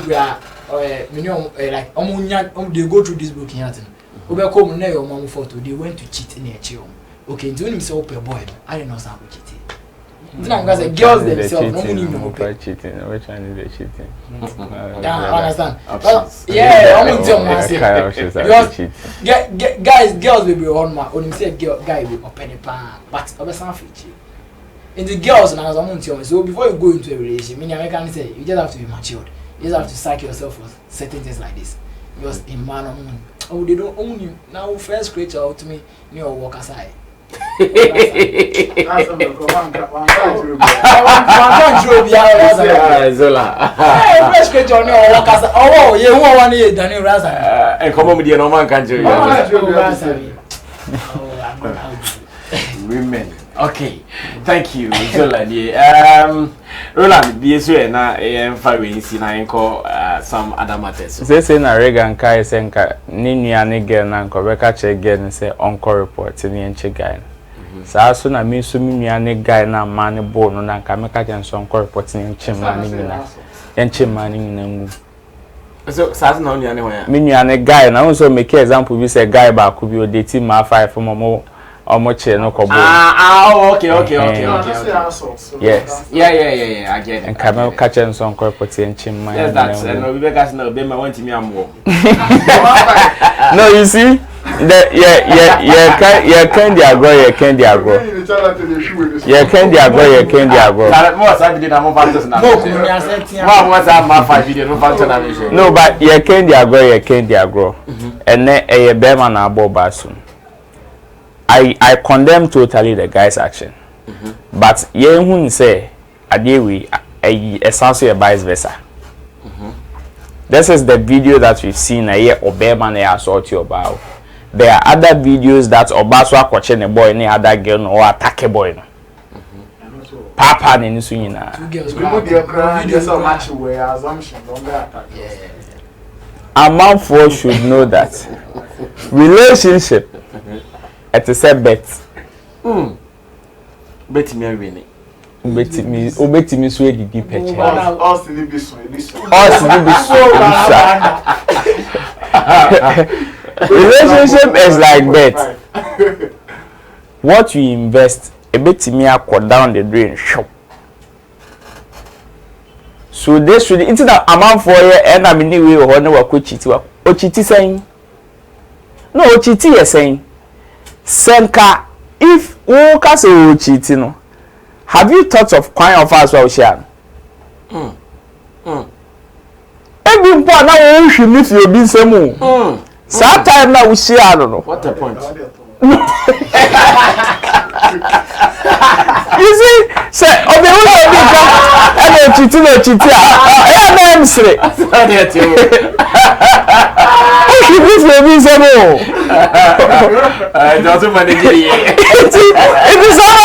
be like they go through this broken heart. Your mom photo, they went to cheat in their child. Okay, do you say open boy? I don't know how to cheat. Because the girls themselves no cheating. Which one is they cheating? Understand? Yeah, I'm guys, girls will be on my own. Say guy will open the pan, but obesan feature. In the girls now, so before you go into a relationship, meaning I can say you just have to be matured. You just have to psych yourself for certain things like this. Because in man, they don't own you. Now first creature out to me, you walk aside. Zola. Fresh ke Johnny o wakasa. Oh, ye who one ye Daniel Raza. And come on with the normal country. Women. Okay. Thank you, Zola. Roland, be so na firing see na enko some other matters. Say na Regan kai senka ni nua ne girl na nko beka che girl say onko report ni enche guy. Sa so na me so mi nua ne guy na man ne bo no na nka meka che so onko report ni enche man ni na. Enche man ni na ngu. So sa na nua ne ho ya. Mi nua ne guy na so make example bi say guy ba ko bi o date ma 5 mo okay. Yes. Yeah. I get it. And Camel catching some corporate and chimney. Yes, that's no. We because no. Be my want me am warm. No, you see, that you can't agree. No, but you can't agree. And then a bear man abo basun. I condemn totally the guy's action. But ye who say adewi a sounds a vice versa. This is the video that we've seen a year Obama ne assault you about. There are other videos that Obaswa watching a boy any other girl or attack a boy. Papa ne swing na. A man for should know that relationship. It is a bet. Bet me winning. Bet me so the deep picture. Relationship is like bet. What you invest, a bet me accord down the drain shop. So this should into the amount for you and I mean we or no chiti saying. No chiti is saying. Senka, if who can say cheating, have you thought of kind of us well share? Every point now we should miss your being some. Sometimes now we share, I don't know. What the point? You see, say, oh, the only thing I am say. You miss your being some. It doesn't manage it. It is all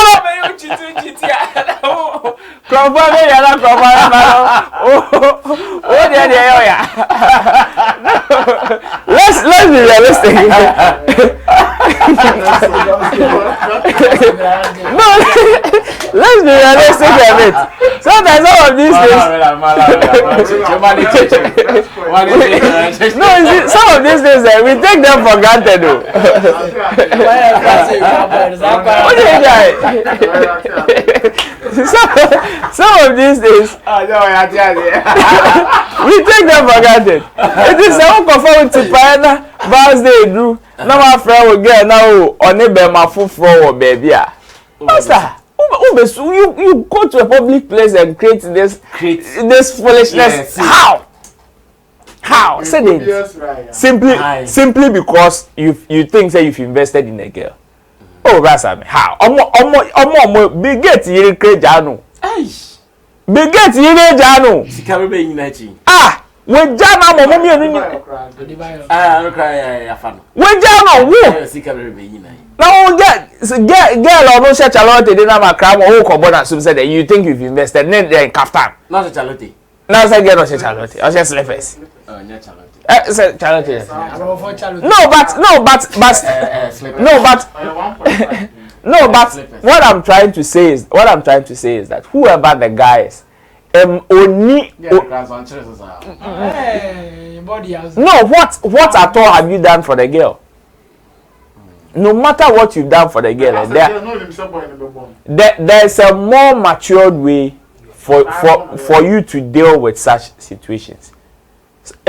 let's be realistic. No, let's be realistic a bit. Sometimes some of these things. No, some of these things we take them for granted. Some of these things we take them for granted. It is a conform to Pioneer birthday do. Now my friend will get now on a my foot for baby. Master, you go to a public place and create this foolishness. Yes, how? Say it. Simply because you think that you've invested in a girl. Oh, Rasami, how? Big get you create Jano. Big get you Jano. Ah, when Jana mommy when Jana who? Now girl or no such a lot they didn't have a crime or carbon so said that you think you've invested then kaftan. Not a charity. Now say girl or such a lot. I just left us. Charity. No, but what I'm trying to say is that whoever the guy is, only no, what at all have you done for the girl? No matter what you've done for the girl, there's a more matured way for you to deal with such situations. Say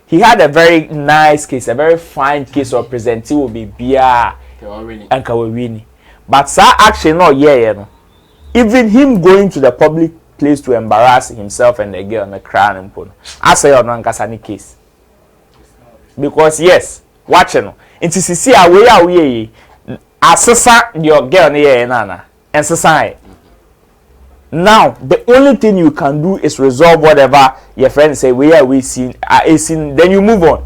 he had a very nice case, a very fine case of presenting will be beer and Kawini. But sir action no even him going to the public place to embarrass himself and the girl on the crown and put I say on Kasani case. Because yes, watching Into sisi a we asesa your girl near nana and society. Now the only thing you can do is resolve whatever your friends say we seen then you move on.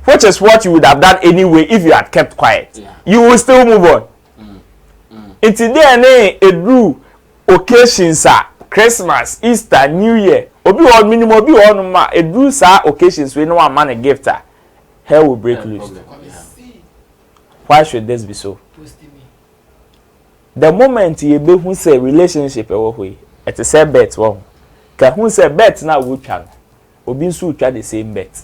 Which is what you would have done anyway if you had kept quiet. You will still move on. Until then a do occasions are Christmas, Easter, New Year. Obi on minimum obi on ma a do sa occasions we no one man a gift. Hell will break loose. Why should this be so? The moment you be who say relationship way, it is a bet one. Ka who say bet na wo twa. Obi nso twa the same bet.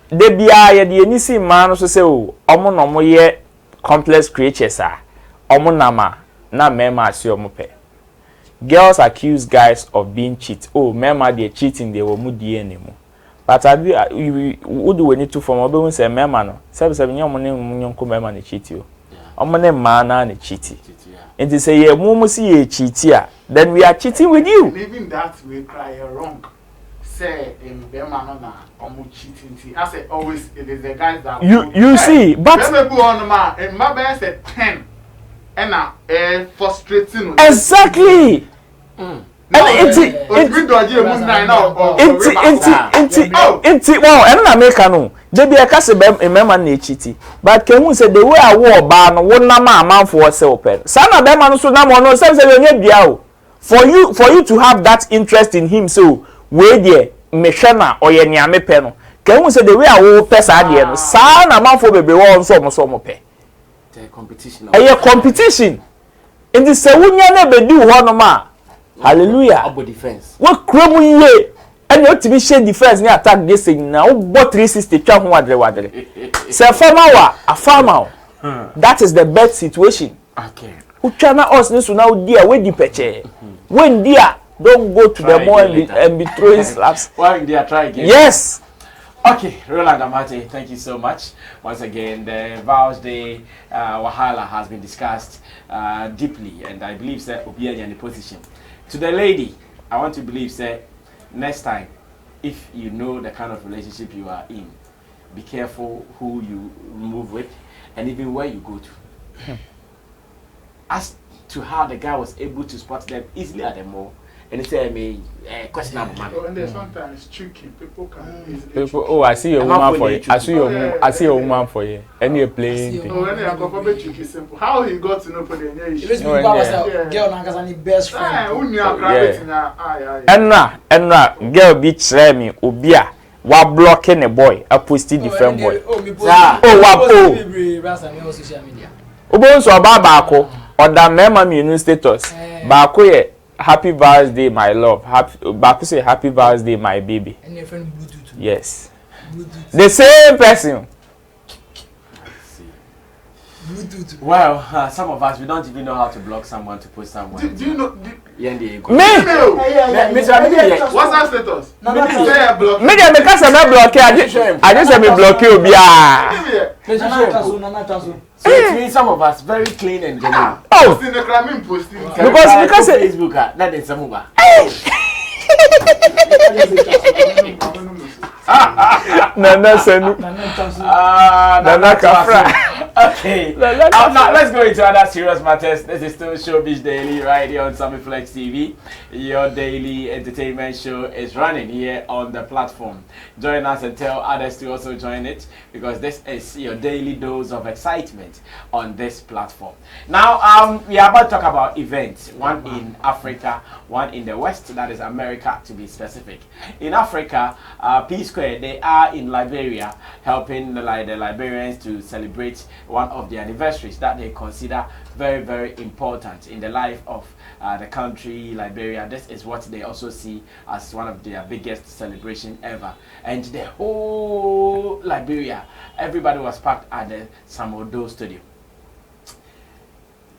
De bia ye de anisi man so say o omo no mo ye complex creatures are. Omo nama na mema ase omo pe. Girls accuse guys of being cheat. Oh, mema they cheating they wo mu die anemu. But we do we need to form obi say mema no. Say nyom ne nyonko mema ne cheat you. Omane mana na cheating. And they say ye mumu see ye cheatia, then we are cheating with you. Even that we cry wrong. Say in Bemana omu cheating. I say always it is the guys that you see, but in my best at 10 and frustrating. Exactly. Wow, and I make no. They be a case remember na cheating. But can we say the way I war ban one na man for say open. Sana be man so na mo no say you bia o. For you to have that interest in him so we there me hwe or ye nia me pe no. Can we say the way I wo pesa there no. Sana man for bebe wo so mo pe. The competition. A competition. In the say wunya na be do ho no ma. Hallelujah. About defense. What crumble you? And you to be share defense near attack this thing now. What 360 twa ho wadre. Say a farmer. That is the best situation. Okay. Who chana us this now dear we di peche. When dear don't go to the mall and be throwing slaps. Why dear try again? Yes. Okay, Roland Amate, thank you so much. Once again, the Vows Day Wahala has been discussed deeply, and I believe that Obiya in the position. To the lady, I want to believe, say, next time, if you know the kind of relationship you are in, be careful who you move with and even where you go to. As to how the guy was able to spot them easily at the mall, and he said, me questionable man. And then sometimes tricky. People can people, oh, I see your woman for you. I see your woman for you. And you're playing. Oh, and then I tricky simple. How he got to know for the girl Nankasani best friend. And girl be try me Obia. Wa blocking a boy, a posting different boy. Obon so baba or that mema me status. Bako ye happy birthday, my love. Baku say happy birthday, my baby. And your friend Bluetooth. Yes. Bluetooth. The same person. Bluetooth. Well, some of us we don't even know how to block someone to post someone. Do you know? Me? What's that status? Me dey make us na block I just say me block you bia. So it means some of us very clean and genuine. Oh, because Facebook that is some over. Nana senu. Nana kafra. Okay. Now let's go into other serious matters. This is still Showbiz Daily right here on Sammy Flex TV. Your daily entertainment show is running here on the platform. Join us and tell others to also join it because this is your daily dose of excitement on this platform. Now, we are about to talk about events. One in Africa, one in the West, that is America to be specific. In Africa, P Square, they are in Liberia helping the Liberians to celebrate one of the anniversaries that they consider very, very important in the life of the country, Liberia. This is what they also see as one of their biggest celebration ever. And the whole Liberia, everybody was packed at the Samodo Stadium.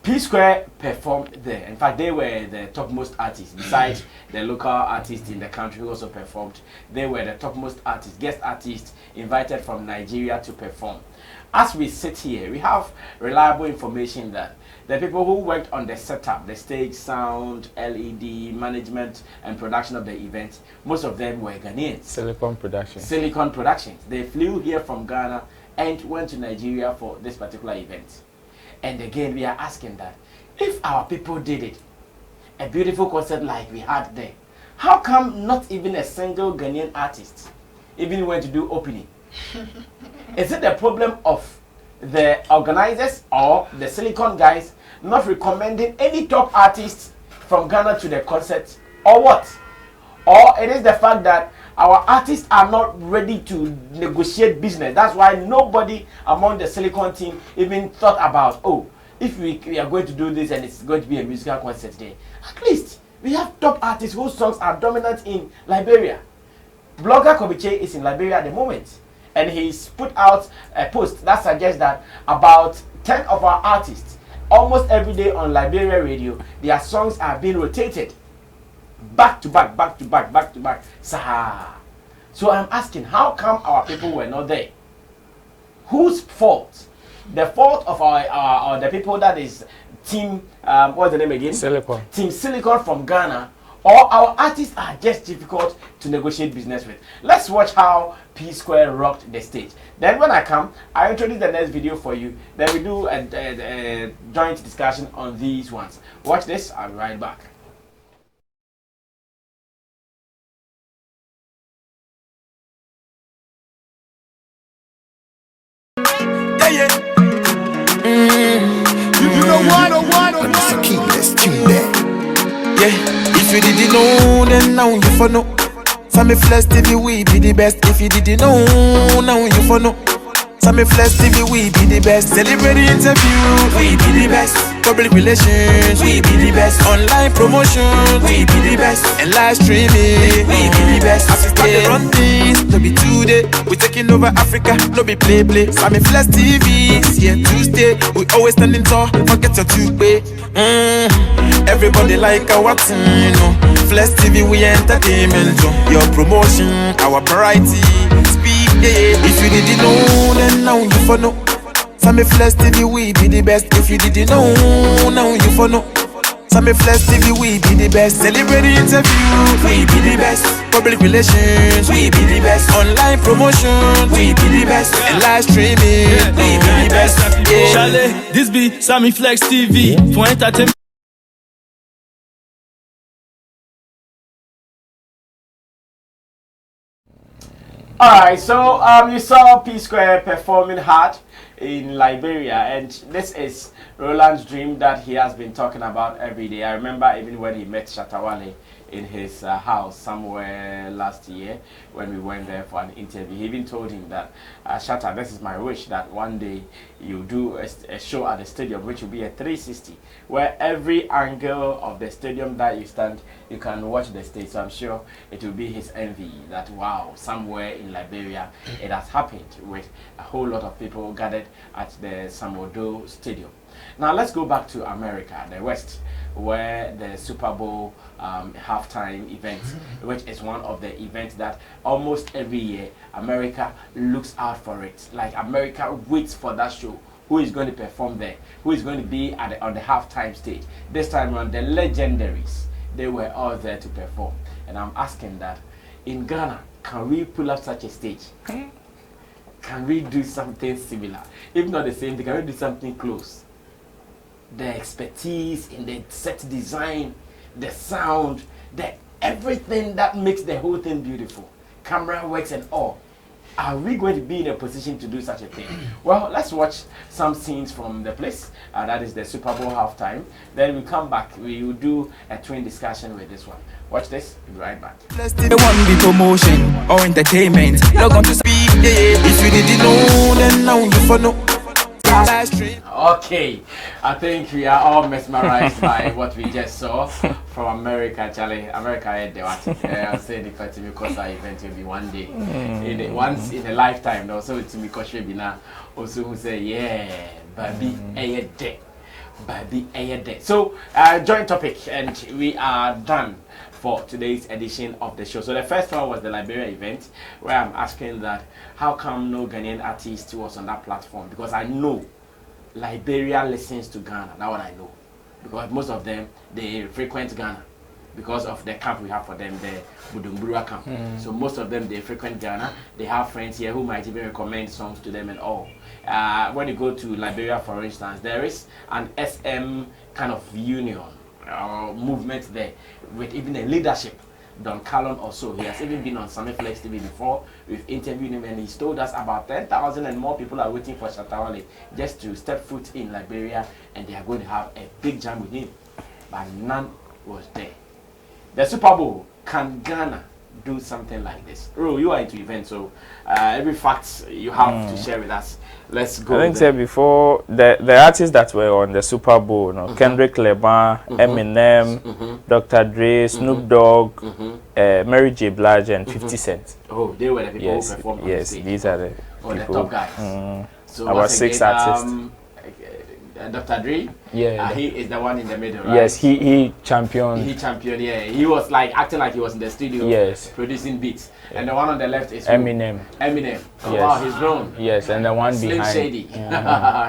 P Square performed there. In fact, they were the topmost artists. Besides the local artists in the country who also performed, they were the topmost artists, guest artists invited from Nigeria to perform. As we sit here, we have reliable information that the people who worked on the setup, the stage, sound, LED, management, and production of the event, most of them were Ghanaians. Silicon Productions. Silicon Productions. They flew here from Ghana and went to Nigeria for this particular event. And again, we are asking that if our people did it, a beautiful concert like we had there, how come not even a single Ghanaian artist even went to do opening? Is it the problem of the organizers or the Silicon guys not recommending any top artists from Ghana to the concert, or what? Or it is the fact that our artists are not ready to negotiate business. That's why nobody among the Silicon team even thought about, oh, if we are going to do this and it's going to be a musical concert there, at least we have top artists whose songs are dominant in Liberia. Blogger Kobiche is in Liberia at the moment, and he's put out a post that suggests that about 10 of our artists, almost every day on Liberia radio, their songs are being rotated back to back, back to back, back to back. So I'm asking, how come our people were not there? Whose fault? The fault of our the people that is team what's the name again? Silicon. Team Silicon from Ghana, or our artists are just difficult to negotiate business with. Let's watch how P Square rocked the stage. Then when I come, I introduce the next video for you. Then we do a joint discussion on these ones. Watch this. I'll be right back. You know what? And it's a keyless tune there. Yeah, if you didn't know, then now you for know. Sammy Flex TV, we be the best. If you didn't know, now you for know. Sammy Flex TV, we be the best. Celebrity interview, we be the best. Public relations, we be the best. Online promotion, we be the best. And live streaming, we be the best. As we start the run things, no be today. We taking over Africa, no be play. Sammy Flex TV, here Tuesday. We always standing tall, forget your two-way. Everybody like our team, no. Flex TV, we entertainment. Your promotion, our variety. Speak, yeah. If you didn't know, then now you for know. Sammy Flex TV, we be the best. If you didn't know, now you for know. Sammy Flex TV, we be the best. Celebrity interview, we be the best. Public relations, we be the best. Online promotion, we be the best. And live streaming, we be the best. Yeah. Charlie, this be Sammy Flex TV for entertainment. Alright, so you saw P Square performing hard in Liberia, and this is Roland's dream that he has been talking about every day. I remember even when he met Shatawale in his house somewhere last year when we went there for an interview. He even told him that, Shatta, this is my wish, that one day you do a show at the stadium which will be a 360, where every angle of the stadium that you stand, you can watch the stage. So I'm sure it will be his envy that, wow, somewhere in Liberia it has happened with a whole lot of people gathered at the Samodo Stadium. Now let's go back to America, the West, where the Super Bowl halftime event, which is one of the events that almost every year America looks out for it. Like America waits for that show. Who is going to perform there? Who is going to be at on the halftime stage? This time around, the legendaries, they were all there to perform. And I'm asking that, in Ghana, can we pull up such a stage? Can we do something similar? If not the same thing, can we do something close? The expertise in the set design, the sound, the everything that makes the whole thing beautiful, camera works and all. Are we going to be in a position to do such a thing? Well, let's watch some scenes from the place. That is the Super Bowl halftime. Then we come back. We will do a twin discussion with this one. Watch this. We'll be right back. They want be promotion or entertainment. Log on to speak. If you didn't know, then now you for know. Okay, I think we are all mesmerized by what we just saw from America. Charlie, America had the what? I'll say the because our event will be one day, once in a lifetime. Also, it's because we now also who say yeah, baby, a day, baby, a day. So, joint topic, and we are done for today's edition of the show. So the first one was the Liberia event, where I'm asking that how come no Ghanaian artist was on that platform? Because I know Liberia listens to Ghana. That's what I know. Because most of them, they frequent Ghana. because of the camp we have for them, the Budumburua camp. So most of them, they frequent Ghana. They have friends here who might even recommend songs to them and all. When you go to Liberia, for instance, there is an SM kind of union movement there with even a leadership. Don Callon also, he has even been on Sammy Flex TV before. We've interviewed him and he's told us about 10,000 and more people are waiting for Shatawale just to step foot in Liberia, and they are going to have a big jam with him. But none was there. The Super Bowl, can Ghana do something like this? Ro, you are into events, so every fact you have to share with us. Let's go. I think say before the artists that were on the Super Bowl, Kendrick Lamar, Eminem, Dr. Dre, Snoop Dogg, Mary J. Blige, and 50 Cent. Oh, they were the people who performed on the stage. These are the people. The top guys. So our 6 artists. Dr. Dre, he is the one in the middle, right? Yes, he championed. He championed, He was like acting like he was in the studio, producing beats. And the one on the left is Eminem. Oh, wow, he's grown. Yes, and the one Slim behind. Shady.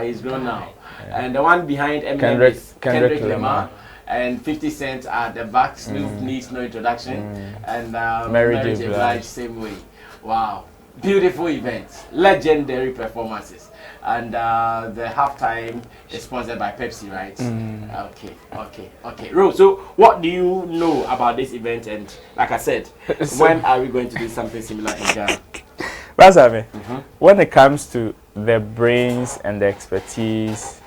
He's grown now. And the one behind Eminem is Kendrick Lamar. And 50 Cent at the back. Snoop needs no introduction. And Mary J. Blige, same way. Wow. Beautiful events. Legendary performances. And the halftime is sponsored by Pepsi, right? Okay. Ro, so what do you know about this event? And like I said, when are we going to do something similar in Ghana? That's what I mean. When it comes to the brains and the expertise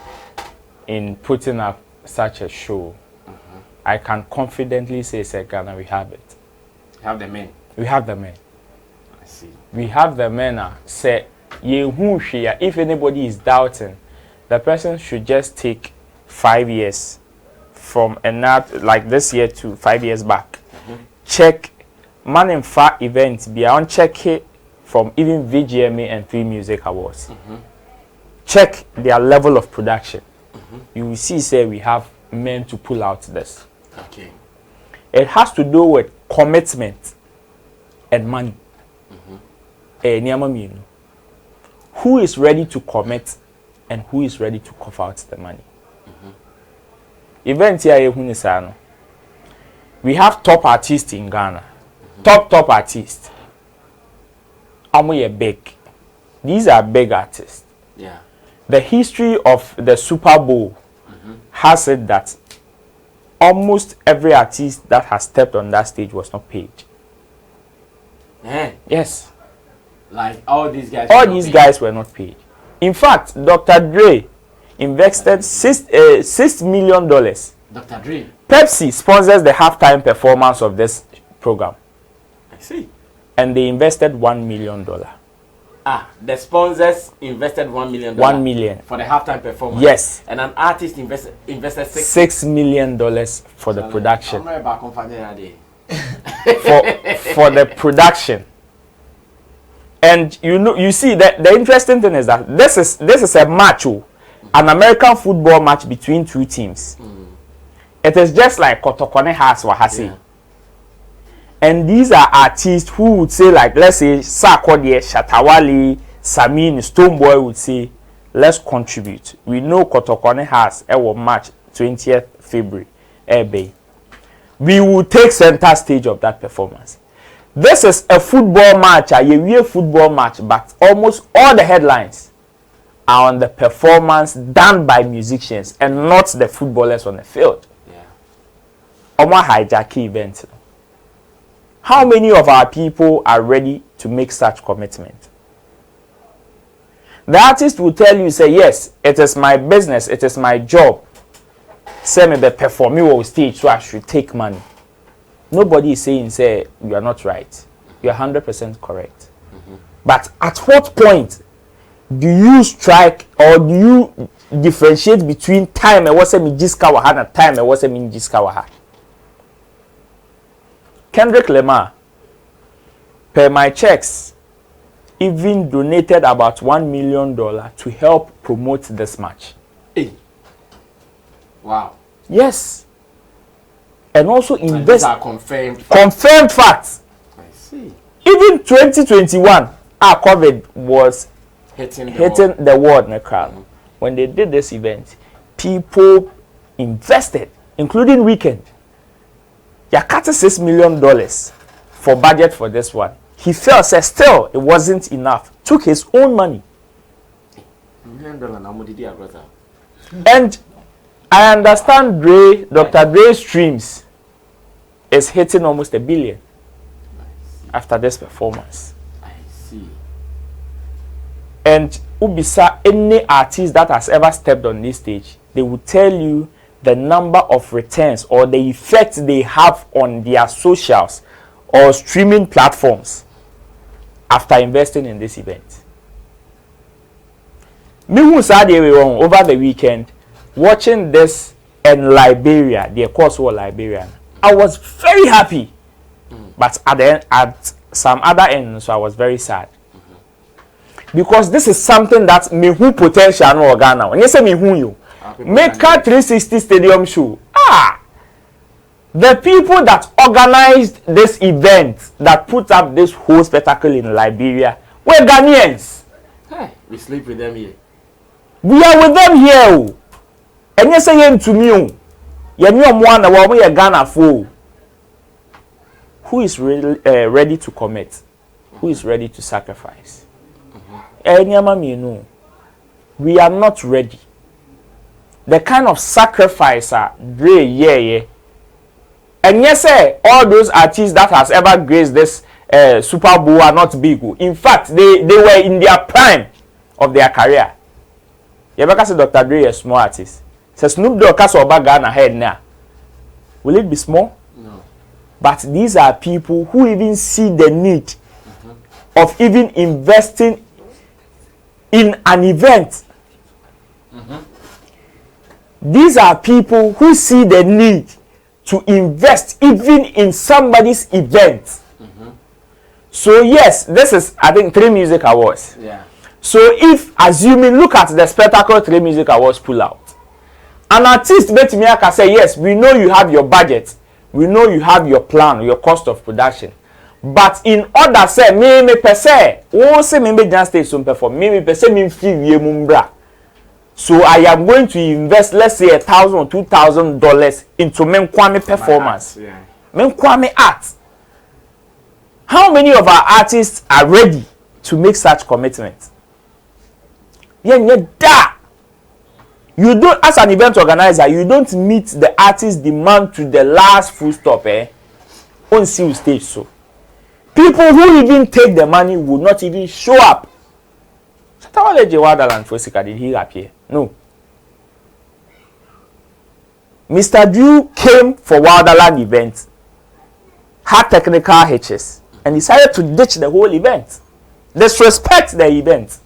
in putting up such a show, I can confidently say, Ghana, we have it. Have the men. We have the men. I see. We have the men. Say, if anybody is doubting, the person should just take 5 years from like this year to 5 years back. Check Man in Far events beyond check it from even VGMA and Free Music Awards. Check their level of production. You will see, say, we have men to pull out this. Okay. It has to do with commitment and money. Who is ready to commit and who is ready to cough out the money? Event here, we have top artists in Ghana. Top artists. Big. These are big artists. Yeah. The history of the Super Bowl has said that almost every artist that has stepped on that stage was not paid. Yes. Like all these guys. All these guys were not paid. In fact, Dr. Dre invested $6 million. Dr. Dre. Pepsi sponsors the halftime performance of this program. I see. And they invested $1 million. The sponsors invested $1 million. $1 million for the halftime performance. Yes. And an artist invested $6 million for the production. for the production. And you see that the interesting thing is that this is a match, an American football match between two teams. It is just like Kotokone has Wahasi. And these are artists who would say, like, let's say Sarkodie, Shatawale, Sammy, Stoneboy would say, let's contribute. We know Kotokone has a match 20th February. We will take center stage of that performance. This is a football match, a football match, but almost all the headlines are on the performance done by musicians and not the footballers on the field. Oma hijack event. How many of our people are ready to make such commitment? The artist will tell you, say, yes, it is my business, it is my job. Say me the perform on stage, so I should take money. Nobody is saying, say, you are not right. You are 100% correct. But at what point do you strike or do you differentiate between time and what's a mijiskawaha and time and what's a mijiskawaha? Kendrick Lamar, per my checks, even donated about $1 million to help promote this match. Hey. Wow. Yes. And also invest. These are confirmed facts. I see. Even 2021, our COVID was hitting the world in the crowd. When they did this event, people invested, including Weekend. you cut $6 million for budget for this one. He felt said still it wasn't enough. Took his own money. And I understand Dr. Dre's streams is hitting almost $1 billion after this performance. I see. And Ubisa, any artist that has ever stepped on this stage, they will tell you the number of returns or the effect they have on their socials or streaming platforms after investing in this event. Me who said over the weekend watching this in Liberia, the course was Liberian. I was very happy, but at some other end, so I was very sad because this is something that me who potential no Ghana. When you say me who you make a 360 stadium show, the people that organized this event that put up this whole spectacle in Liberia were Ghanaians. Hey, we sleep with them here. We are with them here. And you say to me, you know one we are Ghana for. Who is ready to commit? Who is ready to sacrifice? We are not ready. The kind of sacrifice And yes, all those artists that has ever graced this Super Bowl are not big. In fact, they were in their prime of their career. You ever say Dr. Dre is a small artist? Says Snoop Dogg has over Ghana head now. Will it be small? No. But these are people who even see the need of even investing in an event. These are people who see the need to invest even in somebody's event. So yes, this is I think 3 music awards. Yeah. So if assuming look at the spectacle 3 music awards pull out. An artist Betimiya can say yes, we know you have your budget, we know you have your plan, your cost of production. But in order say me per se, say me just stay some perform, me per se me feel mumbra. So I am going to invest, let's say $1,000 or $2,000 into Menkwame performance. Menkwame art. How many of our artists are ready to make such commitments? You don't, as an event organizer, you don't meet the artist's demand to the last full stop, on stage. So people who even take the money would not even show up. Did he appear? No. Mr. Drew came for Wilderland event, had technical hitches, and decided to ditch the whole event. Disrespect the event.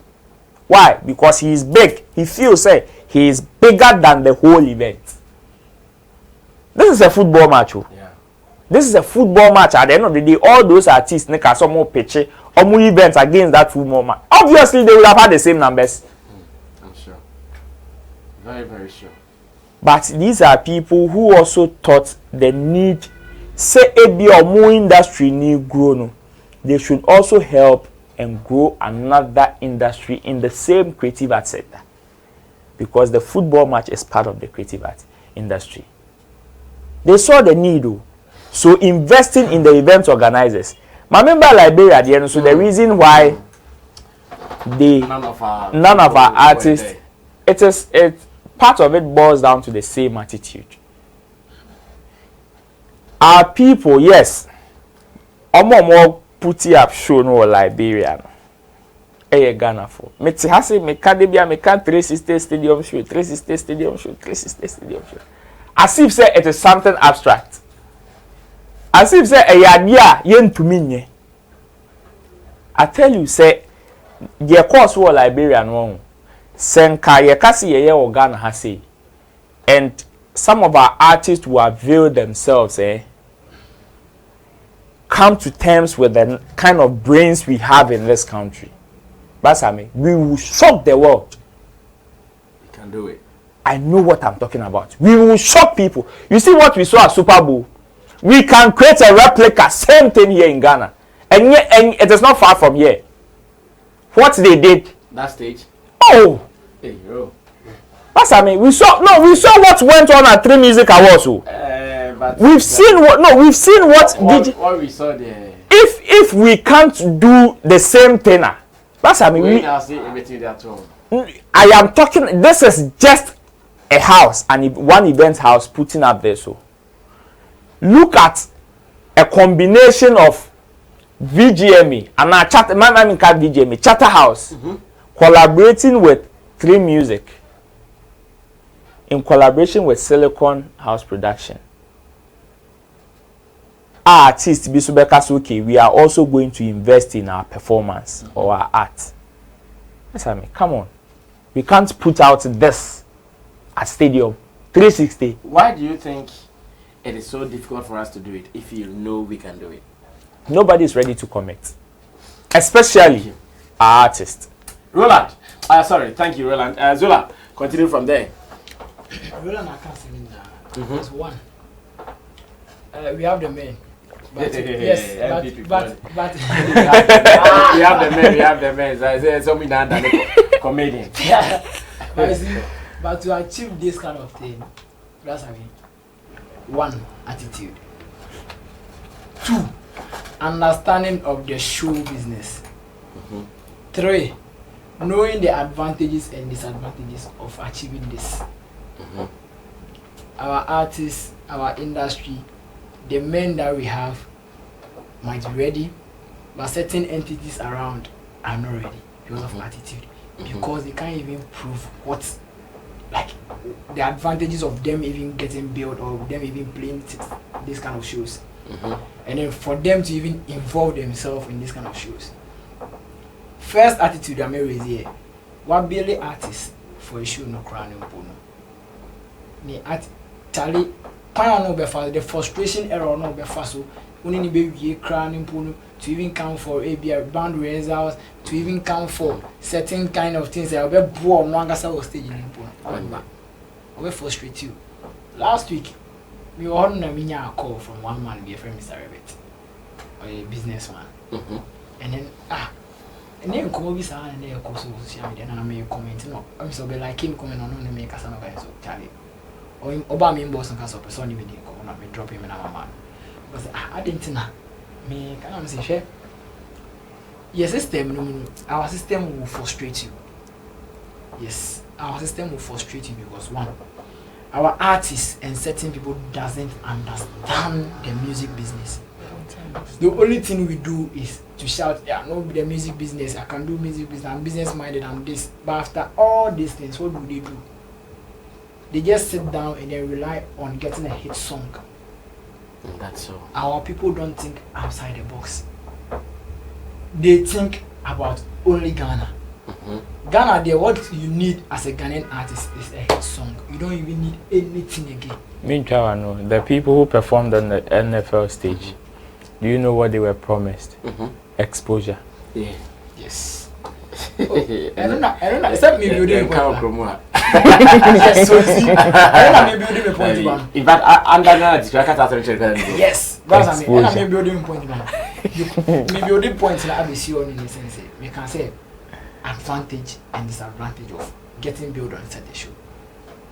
Why? Because he is big. He feels he is bigger than the whole event. This is a football match. Yeah. This is a football match. At the end of the day, all those artists make some more pitch or more events against that football match. Obviously, they would have had the same numbers. I'm sure. Very, very sure. But these are people who also thought the need, say, a be or more industry need grow. They should also help and grow another industry in the same creative art sector. Because the football match is part of the creative art industry. They saw the need. So investing in the event organizers. My member Liberia at the end, so the reason why none of our artists, part of it boils down to the same attitude. Our people, yes, more putty up show no Liberia. Ghana for. Me hase me kadebia me can 360 stadium show, 360 stadium show, 360 stadium show. As if say it is something abstract. As if say idea yentumi nye. I tell you say the course wo Liberian one. Senka ye kasi ye o Ghana hase. And some of our artists who avail themselves come to terms with the kind of brains we have in this country. Basami, we will shock the world. We can do it. I know what I'm talking about. We will shock people. You see what we saw at Super Bowl? We can create a replica, same thing here in Ghana. And it is not far from here. What they did. That stage? Oh! Hey, yo. Basami, we saw what went on at 3 music awards. we've seen what we what we saw there. If we can't do the same thing, that's I mean I am talking. This is just a house and one event house putting up there. So look at a combination of VGME and a chat. My VGME Chatter House collaborating with 3 Music in collaboration with Silicon House Production. Artists okay, we are also going to invest in our performance or our art. Yes, I mean, come on. We can't put out this at Stadium 360. Why do you think it is so difficult for us to do it if you know we can do it? Nobody is ready to commit, especially our artists. Roland, sorry, thank you, Roland. Zola, continue from there. Roland, I can't say that. There's one. We have the men. But, yes, but we have the men. So we done the comedian. Yeah. But to achieve this kind of thing, that's I mean, 1, attitude. 2, understanding of the show business. 3, knowing the advantages and disadvantages of achieving this. Our artists, our industry, the men that we have might be ready, but certain entities around are not ready because of attitude. Because they can't even prove what, like, the advantages of them even getting built or them even playing this kind of shows. And then for them to even involve themselves in this kind of shows. First attitude I may raise here. What barely artists for a show no crown in Pono. Charlie, the frustration error no be fast. So only need be crown in Pono to even count for a band results, to even count for certain kind of things that will be born no stage in Pono. I will frustrate you. Last week, we were on a call from one man, be a friend, Mr. Rabbit, a businessman. And then come over and then go social media and I make comment. No, I'm so be like him comment on the make a son of a Charlie. Or Obama in Boston Castle, person me drop him in our man. Because I didn't know. Me can say share. Yes, our system will frustrate you. Yes, our system will frustrate you because 1, our artists and certain people doesn't understand the music business. The only thing we do is to shout, yeah, no, the music business, I can do music business, I'm business minded, I'm this. But after all these things, what do? They just sit down and they rely on getting a hit song. That's so. Our people don't think outside the box. They think about only Ghana. Ghana, what you need as a Ghanaian artist is a hit song. You don't even need anything again. Meanwhile, no, the people who performed on the NFL stage, do you know what they were promised? Exposure. Yeah. Yes. I don't know. Except me building a point. In fact, under yes, that's what I mean. Building point. Me building points in ABC in the sense we can say advantage and disadvantage of getting built on such a show.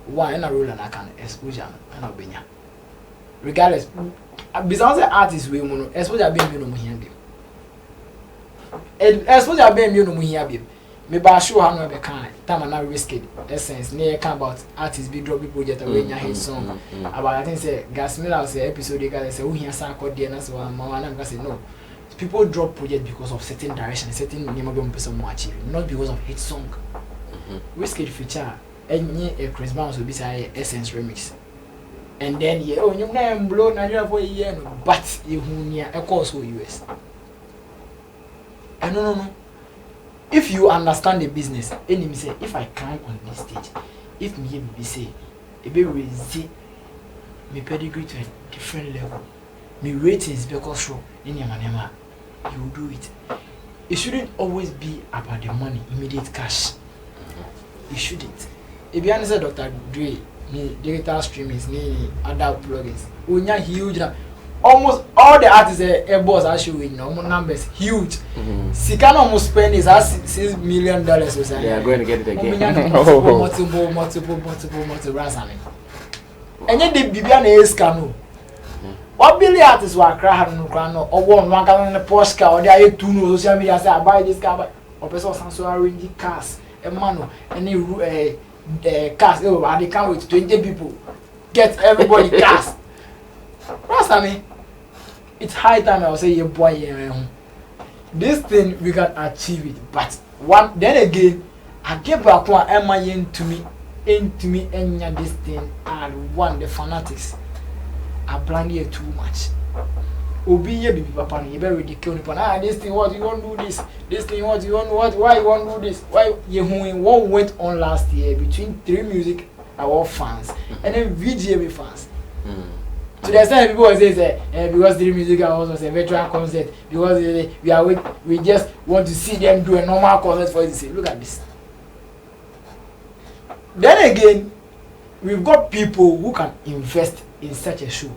One in a role and I can exposure and obenya. Regardless, besides the artists we want exposure being you know here. Exposure being you know here. Me ba show how no be kind time and now risk it essence near can about artists big drop people get away his song about I think say Gas Miller say episode they guys say who here say code there na so mama na say no people drop project because of certain direction certain name go person more achieve not because of hit song risk it feature any a Chris Brown so be say essence remix and then yeah oh you name blow Nigeria for a year no but you near a course for US and no if you understand the business, enemy say, if I climb on this stage, if me be say, it be raise me pedigree to a different level, me ratings because show in your manema, you will do it. It shouldn't always be about the money, immediate cash. It shouldn't. If you understand Dr. Dre, me digital streamings, me other plugins, we are huge. Almost all the artists boss are showing numbers huge. Sikan almost spend is $6 million or something. They are going to get it again. Multiple brands. And then the Bibian is cano. What Billy artists were crying or one can the Porsche car or they are two no social media say I buy this car or person so arrange cars a man any cars and they come with 20 people get everybody cars. That's I mean it's high time I will say your boy this thing we can achieve it but one then again I get back one am I into me and this thing and one the fanatics are blind here too much. Obi ye be papa no you be ridiculous this thing what you want to do this thing what you want why you want to do this why you what went on last year between 3 music our fans and then VGB fans. So there's some people say because 3 music awards was a veteran concert because we just want to see them do a normal concert for you to say look at this. Then again we've got people who can invest in such a show,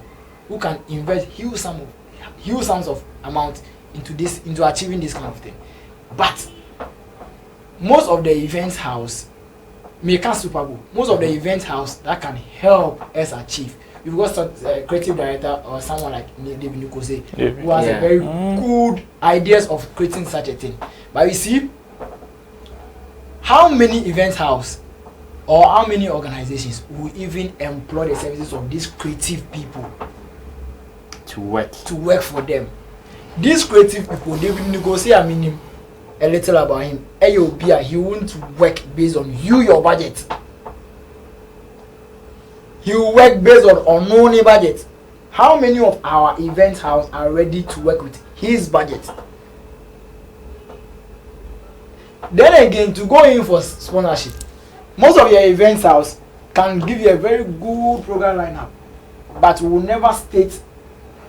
who can invest huge sums of amount into achieving this kind of thing. But most of the events house make us Super Bowl. Most of the event house that can help us achieve. We've got a creative director or someone like David Nukose who has a very good ideas of creating such a thing. But you see, how many event house or how many organizations will even employ the services of these creative people to work for them? These creative people, they will negotiate a little about him. He won't work based on your budget. He will work based on unknown budget. How many of our event house are ready to work with his budget? Then again, to go in for sponsorship, most of your events house can give you a very good program lineup, but will never state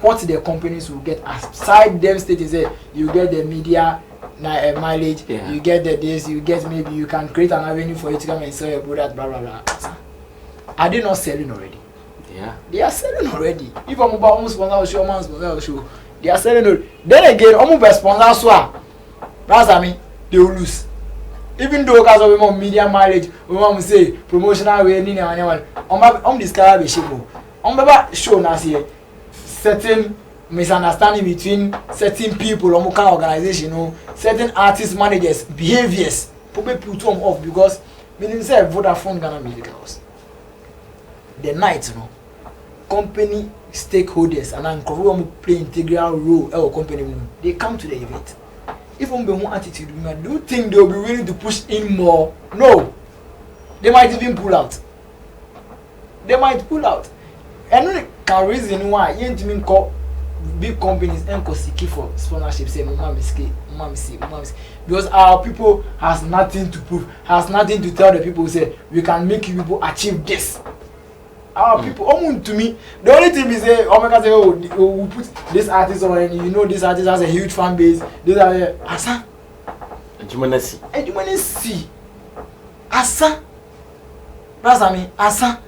what the companies will get. Aside them stating say you get the media mileage, you get the this, you get maybe you can create an avenue for you to come and sell your product, blah blah blah. Are they not selling already? Yeah, they are selling already. If I'm about sponsor show, they are selling already. Then again, almost sponsor that's I mean they will lose. Even though because of more media mileage, we want to say promotional way ni na anyone. On discover be shimo. On baba show na say certain misunderstanding between certain people or kind organization, certain artist managers behaviors. Probably put them off because meaning say Vodafone Ghana Music House. The night, company stakeholders and then play integral role our company. They come to the event. If on be one attitude, do you think they will be willing to push in more? No. They might even pull out. They might pull out. And the reason why you mean call big companies and seeking for sponsorship say because our people has nothing to prove, has nothing to tell the people say we can make you people achieve this. Our people, to me, the only thing is say, we put this artist on, and this artist has a huge fan base. This are Asa. Ejumanesi. Asa. That's I mean, Asa.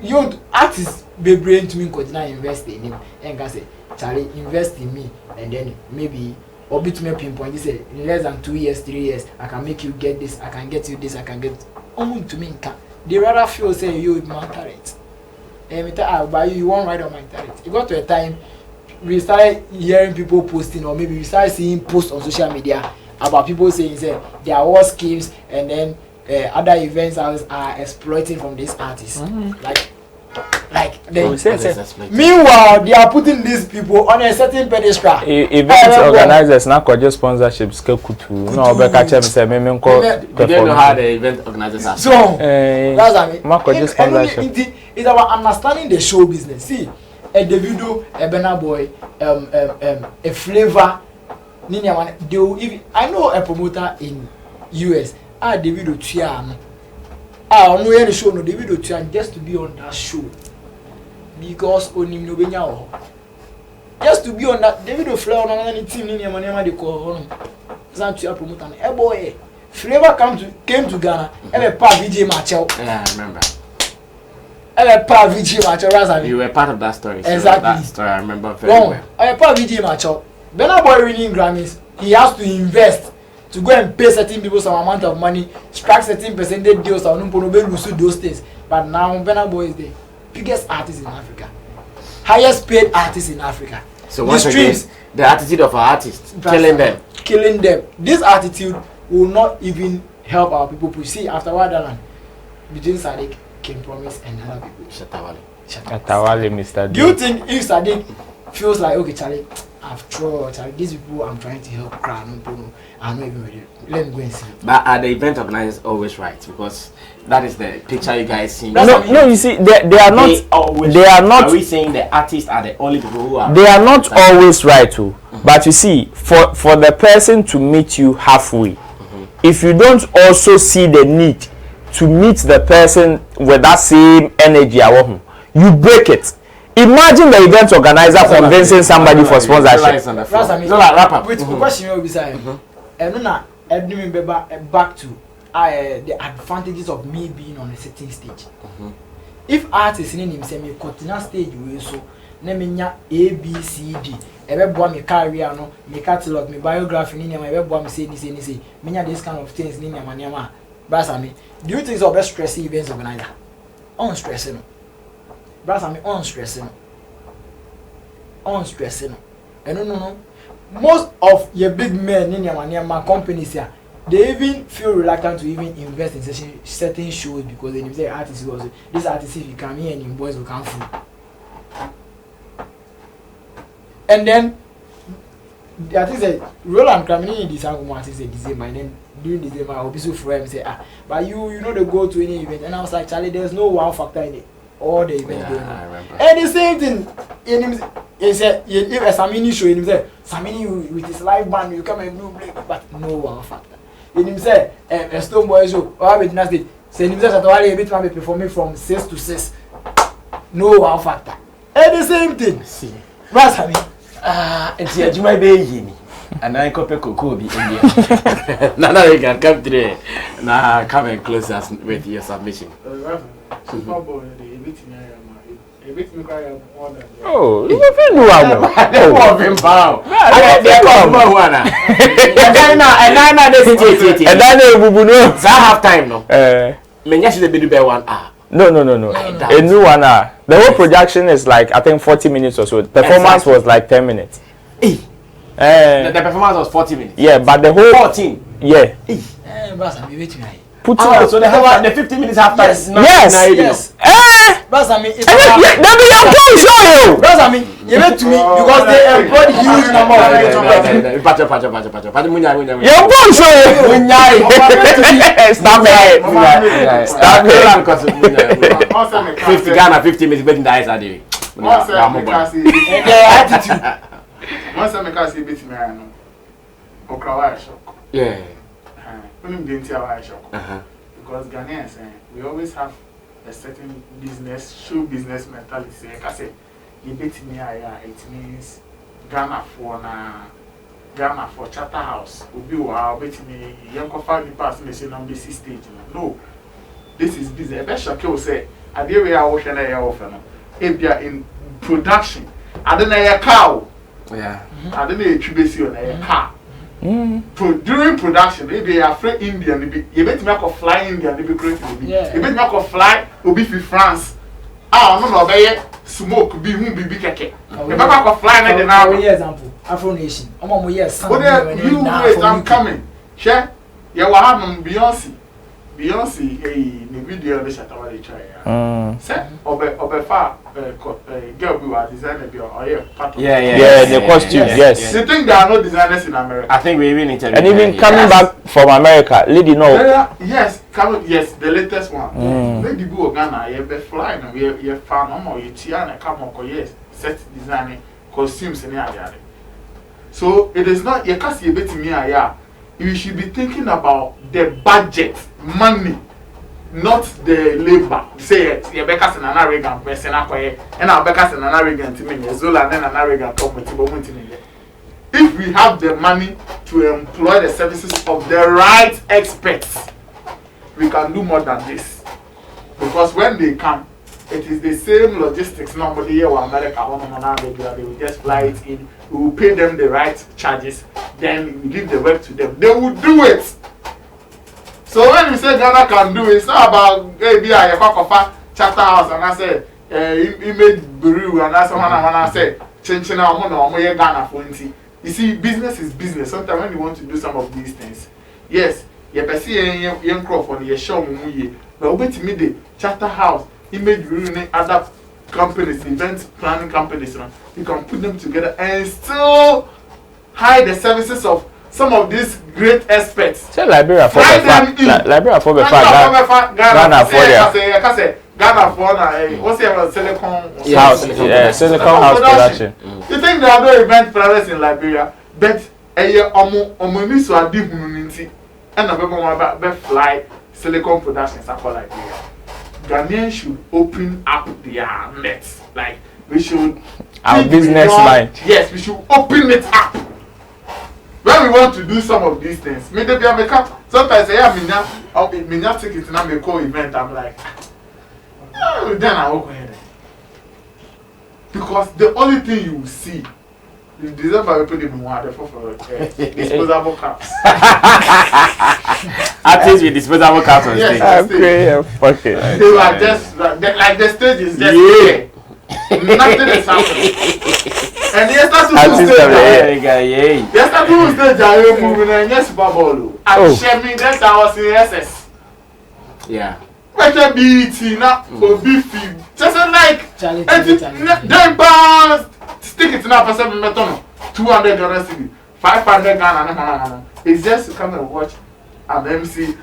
You artists be brain to me continue invest in him and can say, Charlie, invest in me, and then maybe or bit me pinpoint. This say in less than 2 years, 3 years, I can make you get this, I can get you this, I can get. To me, they rather feel say you my talent. I'll buy you one ride on my talent. It got to a time we started hearing people posting, or maybe we started seeing posts on social media about people saying say there are war schemes and then other events are exploiting from these artists. Like they meanwhile they are putting these people on a certain pedestal. Event organizers now could just sponsorships no be catch them say me they don't know how the event organizers are. So that's I mean sponsorship. It's about understanding the show business. See a Davido, a Burna Boy, a Flavor, they will even, I know a promoter in US. Davido Chiam. On the show no Davido Chiam just to be on that show. Because only no benya just to be on that Davido Flavor on any team in Yamana they call him. Zantia promoter. A boy Flavor came to Ghana. Ever pa VJ Machel. Yeah, I remember. Ever pa VJ Machel. You were part of that story. So exactly. That story I remember very well. Ever pa VJ Machel. Burna Boy winning Grammys. He has to invest to go and pay certain people some amount of money, strike certain percentage deals, or no lose those things. But now Burna Boy is the biggest artist in Africa. highest paid artists in Africa. So once again, the attitude of our artists, killing them. This attitude will not even help our people push. See, after Wadaland, between Sadiq, King Promise, and other people. Shatawale, Mr. Do you think if Sadiq feels like, okay, Charlie, I've tried, Charlie, these people I'm trying to help cry, I'm not even ready. Let me go and see. But are the event organizers always right? Because that is the picture you guys see. No, you see, they are not. They are not. Are we saying the artists are the only people who are? They are not always right, too. But you see, for the person to meet you halfway, if you don't also see the need to meet the person with that same energy, you break it. Imagine the event organizer convincing somebody for sponsorship. With question you will be saying, back to the advantages of me being on a certain stage. If artists in him say me continue stage we so na me nya A B C D ebe boa me career no me catalog me biography ni nyama ebe boa me say ni me nya this kind of things ni nyama brasa me do you think so best stress events organizer on stressing brasa me on stressing no most of your big men in nyama companies here they even feel reluctant to even invest in certain shows because they say artists also this artist if you come here and your boys will come through. And then the artist said Roland coming in this artist said December and then during December I'll be so free and say but you know they go to any event and I was like Charlie there's no wow factor in it all the events going on. And the same thing in him he said if a Sammy show in him say Sammy with his live band you come and do break but no wow factor. In him say a Stone Boy show or with nasty say him say Shatawale a bit man be performing from 6 to 6 no wow factor and the same thing see what's happening it's a Juma Bay and I copy Coco be India now you can come today now come and close us with your submission. Oh, you feel no one. They want him bow. They come one. And then we no. So I have time no. Me nyasi dey be 1 hour. No. A new 1 hour. The whole production is like I think 40 minutes or so. The performance was like 10 minutes. The performance was 40 minutes. Yeah, but the whole 14. Yeah. So they have the 50 minutes after. Yes. But I mean, it's But I mean, you went to me because they employed huge number of YouTubers. Stop it. 50 Ghana, 50 minutes, but in the eyes are there. Once I make us a bit man, or shock. Yeah. Because Ghanaians, we always have a certain show business mentality. Like I say, you bet me, it means Ghana for Charterhouse. Ubi wa bet me, you can find the past me say number 6 stage. No, this is business. Best shock you say, I did we are watching a offer. If you are in production, I don't know a cow. Yeah, I don't know a tribute on a car. During production, maybe you are afraid Indian, you bet me fly Indian, you be creative. You bet me fly, you be France. No, smoke, be who be keke. You better fly na the now. Example, Afro Nation. I'm coming. Share, you will have Beyonce. Beyonce, the video they Shatawale try. Say, Obefa, girl we were designer or part of. Yeah, the costumes. Yes. You think there are no designers in America? I think we even need to. And even coming back from America, Lady no. Yes, the latest one. Lady go Ghana, you be flying, you fan no you tiana come on yes, set designing costumes in there. So it is not you can't see a bit me here. You should be thinking about the budget, money, not the labor. Say you bekas in an arrogant person, and I bekas in an arrogant team, Zola and an arrogant top with Tibo. If we have the money to employ the services of the right experts, we can do more than this. Because when they come, it is the same logistics. Nobody here in America, they will just fly it in. We will pay them the right charges. Then we give the work to them. They will do it. So when we say Ghana can do it, it's not about maybe I Charterhouse and I say image brew and that's one I say changing our money Ghana for you see business is business. Sometimes when you want to do some of these things, yes, you can see young crop on your show but wait to me the charter house, image brew other companies, event planning companies, you can put them together and still hide the services of some of these great experts. So Liberia for Ghana for Ghana for what's your Silicon House, Silicon House production. You think there are no event planners in Liberia, but omunisu adi hununti and a fly Silicon Productions for Liberia. Ghanaians should open up their nets. Like we should our business mind. Yes, we should open it up. When we want to do some of these things, maybe I make up. Sometimes I have minya tickets and I make call event. I'm like, oh, then I will go ahead. Because the only thing you will see is December we put them in water for disposable cups. At least with disposable cups on stage. Okay. They were just like the stage is just there. Nothing is happening. And they start to stage. They start to stage. I am moving and yes, Super Bowl. I'm sharing that I was in SS. Yeah. Better BET now for beefy. Just like then pounds. Stick it now for 7 metal. 200 Ghana cedi, 500 Ghana. It's just to come and watch an MC.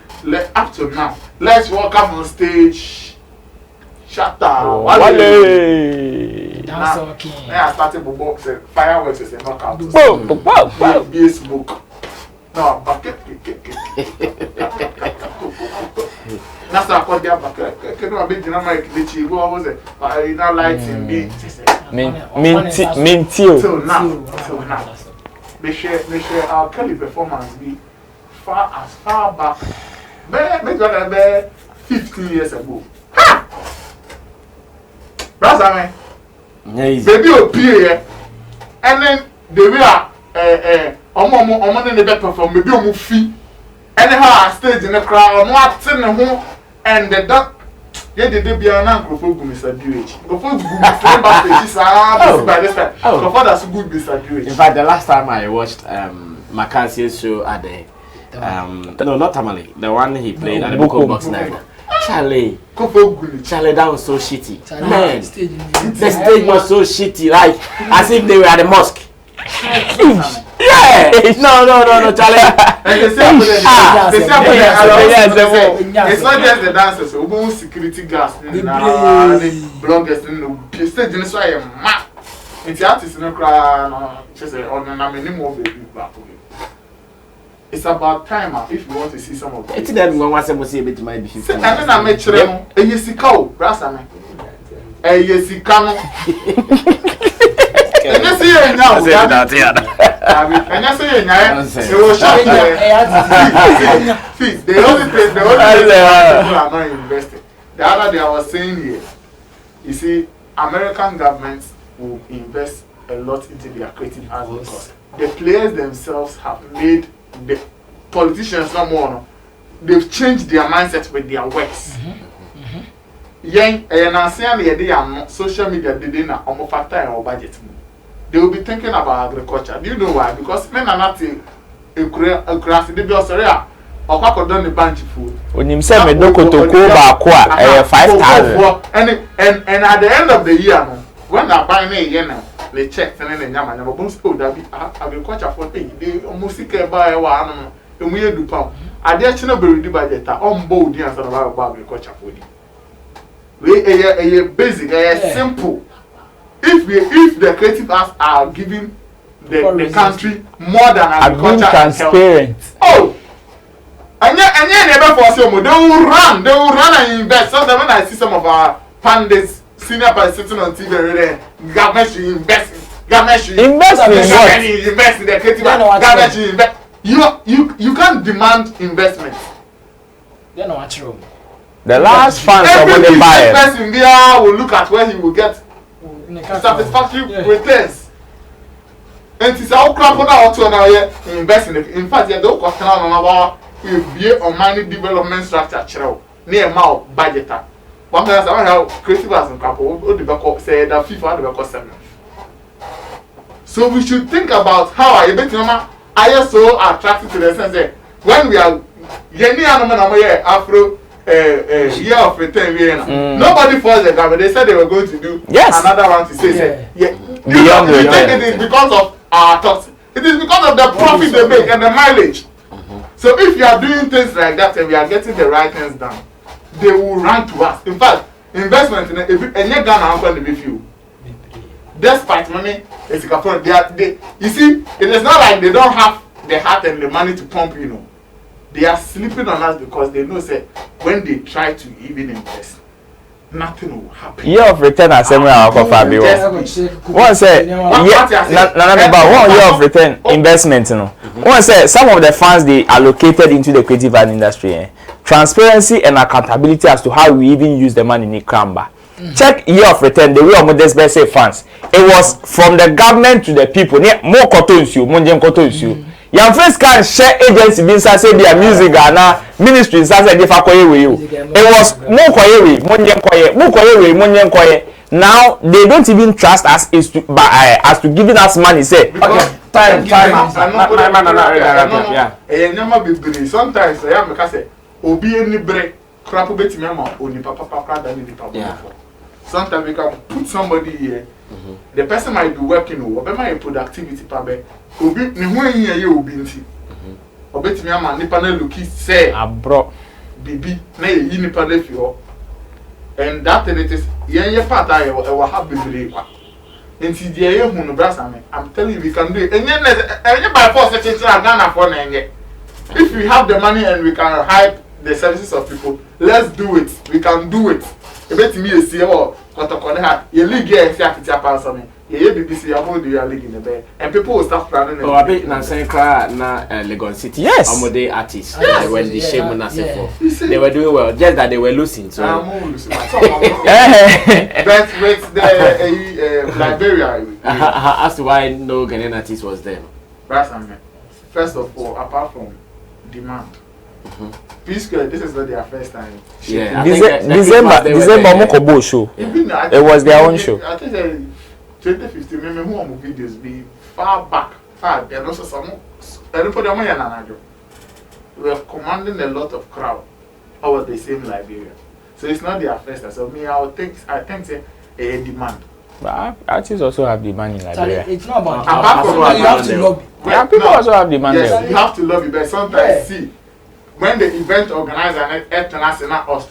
Up to now, let's walk up on stage. Shut up. Wale. That's okay. Now I started to box fireworks is a knockout. Wow. Be smoke. No, bucket. That's a call their bucket. Can you be dynamic? The chief was it? You know, lighting be. Minty. Till now. They share our Kelly performance be as far back. Maybe 15 years ago. Brother, baby, appear, and then they will omo the better perform, maybe a movie, anyhow, stage in the crowd, not in the home, and the duck. Yeah, they be an uncle for Mr. DH. Go for by this time. Go for that's good, Mr. DH. In fact, the last time I watched Macassia's show at the no, not Tamale, the one he played at the Boko Box Night. Charlie, that was so shitty. Man, the stage was so shitty, like as if they were at the mosque. Yeah, no, Charlie. It's not just the dancers, we security guards, bloggers, the stage is why a map. It's artists in the crowd, just on an minimum of the it's about time if you want to see some of it. It's then one was able to see a bit might be. And then I met them a yesiko, Brasame. A yesikano. And you see it now. And you see it now. It was shocking. The only place people are not investing. The other day I was saying here, you see, American governments will invest a lot into their creative arts because the players themselves have made the politicians no more. They've changed their mindset with their works. Social media they na almost factor in our budget. They will be thinking about agriculture. Do you know why? Because men are not a grass. They be also or kako done the bunch food. When you say me doko to go back 5,000. And at the end of the year, when I buy me yen, they check and then nyama nyama bonus oh that be agriculture for they almost care buy one and we do pound. I dare chino be ready budget on board the answer about agriculture for you. We a basic, a simple. If the creative arts are giving the country more than agriculture transparent. Oh, and yet never for some they will run and invest. So that when I see some of our pundits senior by sitting on TV and government should invest. Government should invest in the creative arts. Government should invest. You can't demand investment. They're not true. The last fans of the buyer. Every person there will look at where he will get satisfactory returns. And it's all crap on our to now invest in it. In fact, they don't question on our be on mining development structure near mouth budgeter. One guy say how creative as in couple o dey say that FIFA dey cost 7. So we should think about how I bet mama I so attracted to the sense that when we are yeni anoma Afro year of return nobody falls the gap. They said they were going to do another one to say beyond the it is because of our thoughts. It is because of the profit they make and the mileage. So if you are doing things like that and we are getting the right things done, they will run to us. In fact, investment in any Ghana going to be few. Despite money, it's they you see, it is not like they don't have the heart and the money to pump, you know. They are sleeping on us because they know that when they try to even invest, nothing will happen. Year of return as Sammy Fabio. One say one year of return investment, you know. One say some of the funds they allocated into the creative art industry, transparency and accountability as to how we even use the money in Kramba. Check year of return, the way of modest best funds. It was from the government to the people. More cotton you, money cotton you. Your first can share agency being say their music and ministry say they fa koye we you. It was more koye we, money koye. Now they don't even trust us as to giving us money. Say okay, time. Sometimes I am because say obi any break crap bet me am oni papa than the papa. Sometimes we can put somebody here. The person might be working or be productivity pabe. Obi ni ho yin ye obi nti. Obet me am nipa na look say abro bibi na ye nipa na fi ho. And that it is ye part I will have bebre kwa. Nti die ye hu no brasa me. I'm telling you we can do it. Enye by force change Ghana for na enye. If we have the money and we can hype the services of people, let's do it. We can do it. Ebeti me see o kotokone ha ye league here see akitia pass on me. Ye BBC hold the league in the bay and people will start planning. Oh, I na Senkra na Lagos City. Yes. Amode artists when the shame on us they were doing well, just that they were losing. So I'm losing. But with the Liberia as to why no Ghanaian artist was there. First of all, apart from demand. This is not their first time. Yeah, December Mokobo show. It was their own show. I think 2015, maybe who on videos be far back. And also some we are commanding a lot of crowd over the same Liberia. So it's not their first time. So me, I think a demand. But artists also have demand in Liberia. It's not about apart from you have to lobby. Yeah, people also have demand. Yes, you have to lobby, but sometimes see. When the event organizer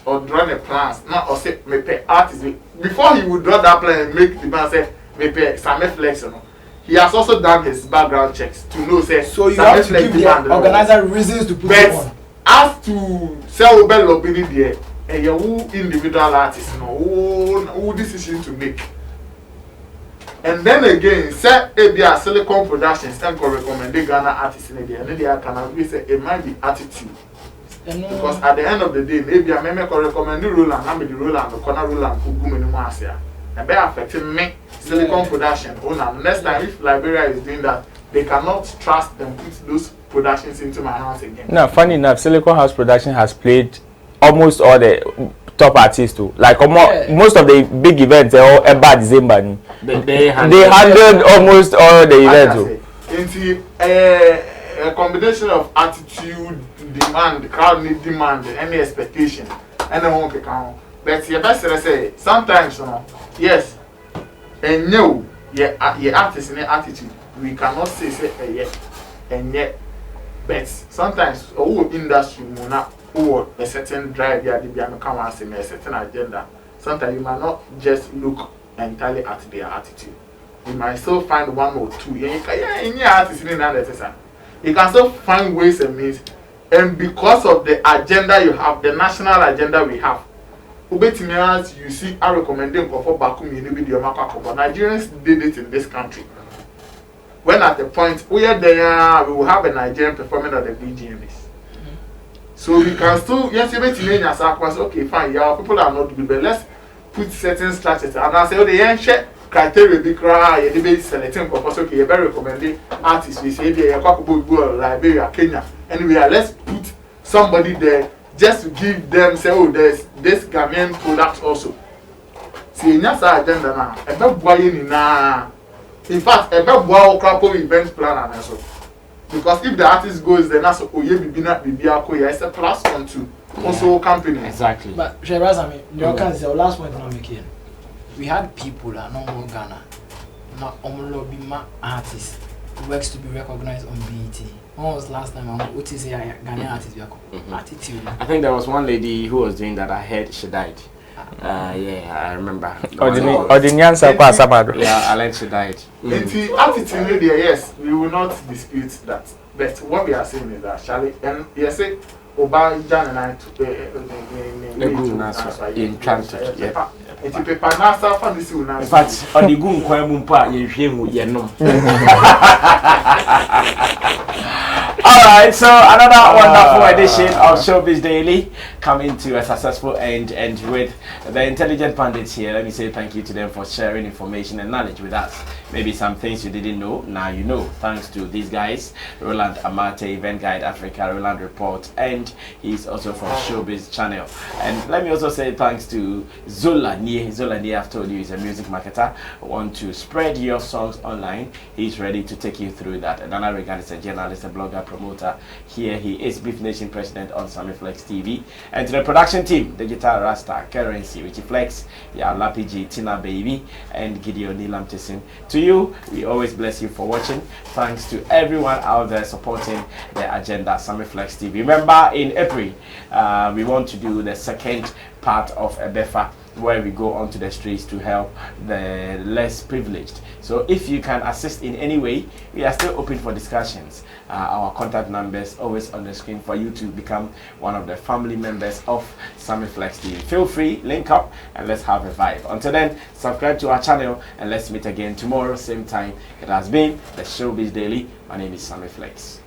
or draw the plans, not or say me pay artists before he would draw that plan and make the man say me pay Sammy Flex, you know. He has also done his background checks to know say so you have to give the organizer reasons to put it on. As to sell over lobby there, and you individual artists, you know, who decision to make. And then again, say ABR Silicon Productions and can recommend the Ghana artists in there, and then they can say it might be attitude. Because at the end of the day, maybe I may recommend the Roland, I mean the Roland, the corner Roland, who go in Marcia. And they affecting me, Silicon Production owner. Next time, if Liberia is doing that, they cannot trust them put those productions into my hands again. No, funny enough, Silicon House Production has played almost all the top artists too. Like most of the big events, they're all about December. They handled almost all the events. Into a combination of attitude, demand, crowd need demand, any expectation, and then one can count. But your best say sometimes, you know, yes, and no, your artist in attitude, we cannot say yes, and yet, but sometimes our industry will not or a certain drive, yeah, they come and say a certain agenda. Sometimes you might not just look entirely at their attitude. You might still find one or two. You can still find ways and means. And because of the agenda you have, the national agenda we have, you see, I recommend them for Bakum video. Nigerians did it in this country. When at the point where they are, we will have a Nigerian performing at the BGMs. So we can still, yes, you okay, fine, yeah, people are not good, but let's put certain strategies. And I say, oh, the ancient criteria be cry, you be selecting purpose, okay, you very recommended artists, we say, they are Liberia, Kenya. Anyway, let's put somebody there just to give them say, oh, there's this Ghanaian product also. See, that's our agenda now. In fact, a crapple event planner also. Because if the artist goes, then that's it's a plus one to also company. Exactly. But Sherazami, your the last point I'm making. We had people that no more Ghana, not Omolobima artists, who works to be recognized on BET. When was last time I'm Ghanaian artist? Attitude. I think there was one lady who was doing that. I heard she died. Yeah, I remember. Or the Nyansa Samado. Yeah, I learned she died. Attitude, yes, we will not dispute that. But what we are saying is that, Charlie, and yes, Oba Jan and I in transit. Yeah. In fact, on the Goon Kwamumpa, you Alright, so another wonderful edition of Showbiz Daily coming to a successful end, and with the intelligent pundits here, let me say thank you to them for sharing information and knowledge with us. Maybe some things you didn't know, now you know, thanks to these guys, Roland Amate, Event Guide Africa, Roland Report, and he's also from Showbiz Channel. And let me also say thanks to Zola Nie. Zola Nie, I've told you, is a music marketer. Want to spread your songs online, he's ready to take you through that. And Anna Regan is a journalist, a blogger, promoter. Here he is, Beef Nation president on Sammy Flex TV. And to the production team, Digital Rasta, Currency, Richie Flex, Lapi G, Tina Baby, and Gideon Nilam Tisim. To you, we always bless you for watching. Thanks to everyone out there supporting the agenda, Sammy Flex TV. Remember, in April, we want to do the second part of Ebefa, where we go onto the streets to help the less privileged. So if you can assist in any way, we are still open for discussions. Our contact numbers always on the screen for you to become one of the family members of Sammy Flex TV. Feel free, link up, and let's have a vibe. Until then, subscribe to our channel, and let's meet again tomorrow, same time. It has been the Showbiz Daily. My name is Sammy Flex.